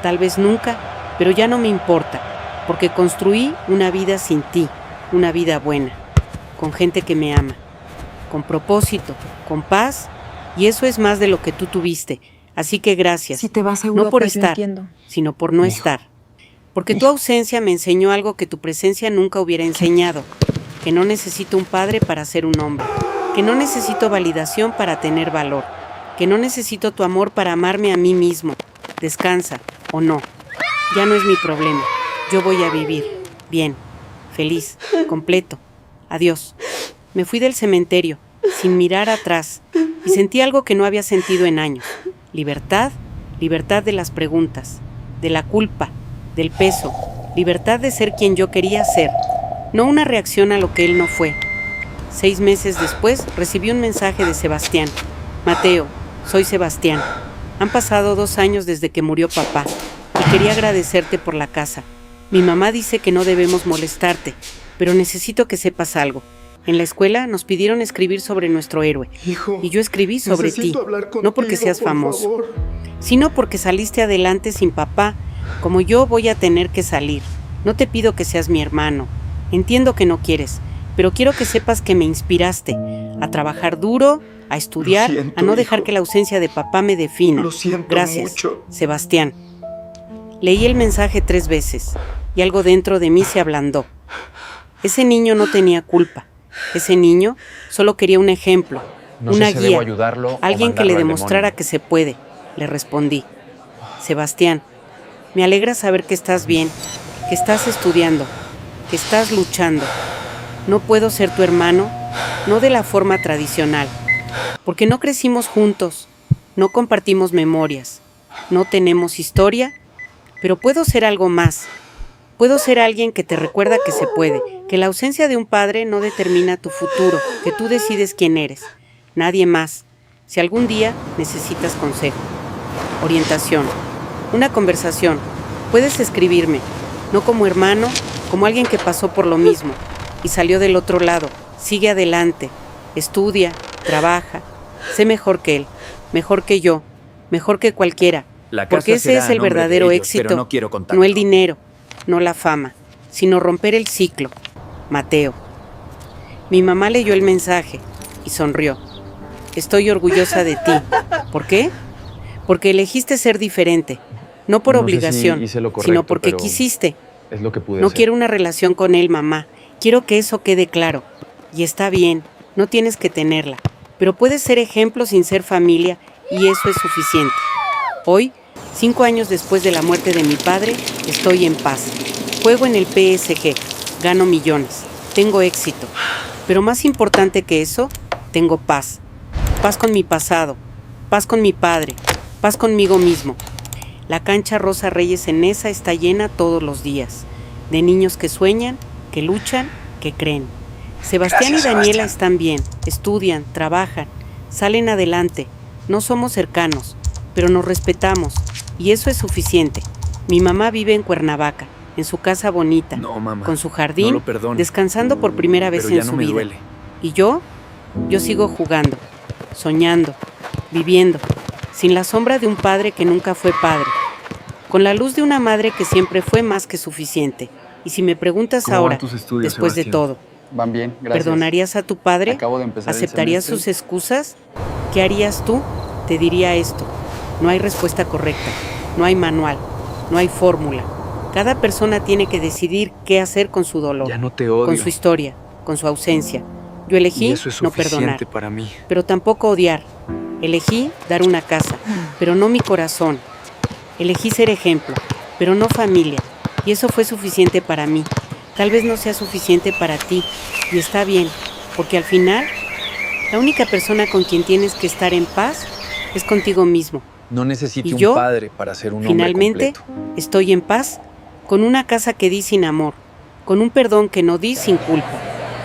tal vez nunca, pero ya no me importa, porque construí una vida sin ti, una vida buena, con gente que me ama, con propósito, con paz, y eso es más de lo que tú tuviste. Así que gracias, Si te vas a Europa, no por yo estar, entiendo. sino por no estar. Porque tu ausencia me enseñó algo que tu presencia nunca hubiera enseñado, que no necesito un padre para ser un hombre, que no necesito validación para tener valor, que no necesito tu amor para amarme a mí mismo. Descansa, o no. Ya no es mi problema. Yo voy a vivir. Bien. Feliz. Completo. Adiós. Me fui del cementerio, sin mirar atrás, y sentí algo que no había sentido en años. Libertad. Libertad de las preguntas, de la culpa, del peso. Libertad de ser quien yo quería ser. No una reacción a lo que él no fue. 6 meses después recibí un mensaje de Sebastián. Mateo, soy Sebastián. Han pasado 2 años desde que murió papá y quería agradecerte por la casa. Mi mamá dice que no debemos molestarte, pero necesito que sepas algo. En la escuela nos pidieron escribir sobre nuestro héroe. Hijo, Y yo escribí sobre ti, no porque seas famoso, sino porque saliste adelante sin papá, como yo voy a tener que salir. No te pido que seas mi hermano. Entiendo que no quieres, pero quiero que sepas que me inspiraste a trabajar duro, a estudiar, a no dejar que la ausencia de papá me defina. Lo siento Gracias, mucho. Sebastián. Leí el mensaje 3 veces y algo dentro de mí se ablandó. Ese niño no tenía culpa. Ese niño solo quería un ejemplo, No una sé si guía, debo ayudarlo o alguien que mandarlo le al demostrara demonio. que se puede. Le respondí. Sebastián, me alegra saber que estás bien, que estás estudiando, que estás luchando. No puedo ser tu hermano, no de la forma tradicional, porque no crecimos juntos, no compartimos memorias, no tenemos historia, pero puedo ser algo más. Puedo ser alguien que te recuerda que se puede, que la ausencia de un padre no determina tu futuro, que tú decides quién eres, nadie más. Si algún día necesitas consejo, orientación, una conversación, puedes escribirme, no como hermano, como alguien que pasó por lo mismo y salió del otro lado. Sigue adelante, estudia, trabaja, sé mejor que él, mejor que yo, mejor que cualquiera, porque ese es el verdadero éxito, no el dinero, no la fama, sino romper el ciclo. Mateo. Mi mamá leyó el mensaje y sonrió. Estoy orgullosa de ti. ¿Por qué? Porque elegiste ser diferente, no por No sé si obligación, hice lo correcto, sino porque pero quisiste. Es lo que pude No hacer. quiero una relación con él, mamá. Quiero que eso quede claro. Y está bien, no tienes que tenerla. Pero puedes ser ejemplo sin ser familia y eso es suficiente. Hoy, 5 años después de la muerte de mi padre, estoy en paz. Juego en el PSG, gano millones, tengo éxito. Pero más importante que eso, tengo paz. Paz con mi pasado, paz con mi padre, paz conmigo mismo. La cancha Rosa Reyes Ceneza está llena todos los días, de niños que sueñan, que luchan, que creen. Sebastián y Daniela están bien, estudian, trabajan, salen adelante. No somos cercanos, pero nos respetamos, y eso es suficiente. Mi mamá vive en Cuernavaca, en su casa bonita, No, mamá, con su no jardín, lo perdono. descansando por primera vez Pero ya en no su me vida. duele. ¿Y yo? Yo sigo jugando, soñando, viviendo, sin la sombra de un padre que nunca fue padre, con la luz de una madre que siempre fue más que suficiente. Y si me preguntas ¿Cómo ahora, van tus estudios, después de Sebastián? todo, Van bien, gracias. ¿perdonarías a tu padre? Acabo de empezar el ¿Aceptarías semestre. sus excusas? ¿Qué harías tú? Te diría esto. No hay respuesta correcta, no hay manual, no hay fórmula. Cada persona tiene que decidir qué hacer con su dolor, Ya no te odio. con su historia, con su ausencia. Yo elegí Y eso es no suficiente perdonar, para mí. pero tampoco odiar. Elegí dar una casa, pero no mi corazón. Elegí ser ejemplo, pero no familia. Y eso fue suficiente para mí. Tal vez no sea suficiente para ti. Y está bien, porque al final, la única persona con quien tienes que estar en paz es contigo mismo. No necesito Y un yo, padre para ser un Finalmente, hombre completo. estoy en paz con una casa que di sin amor, con un perdón que no di sin culpa,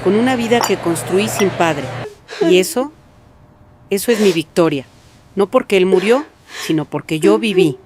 con una vida que construí sin padre. Y eso es mi victoria. No porque él murió, sino porque yo viví.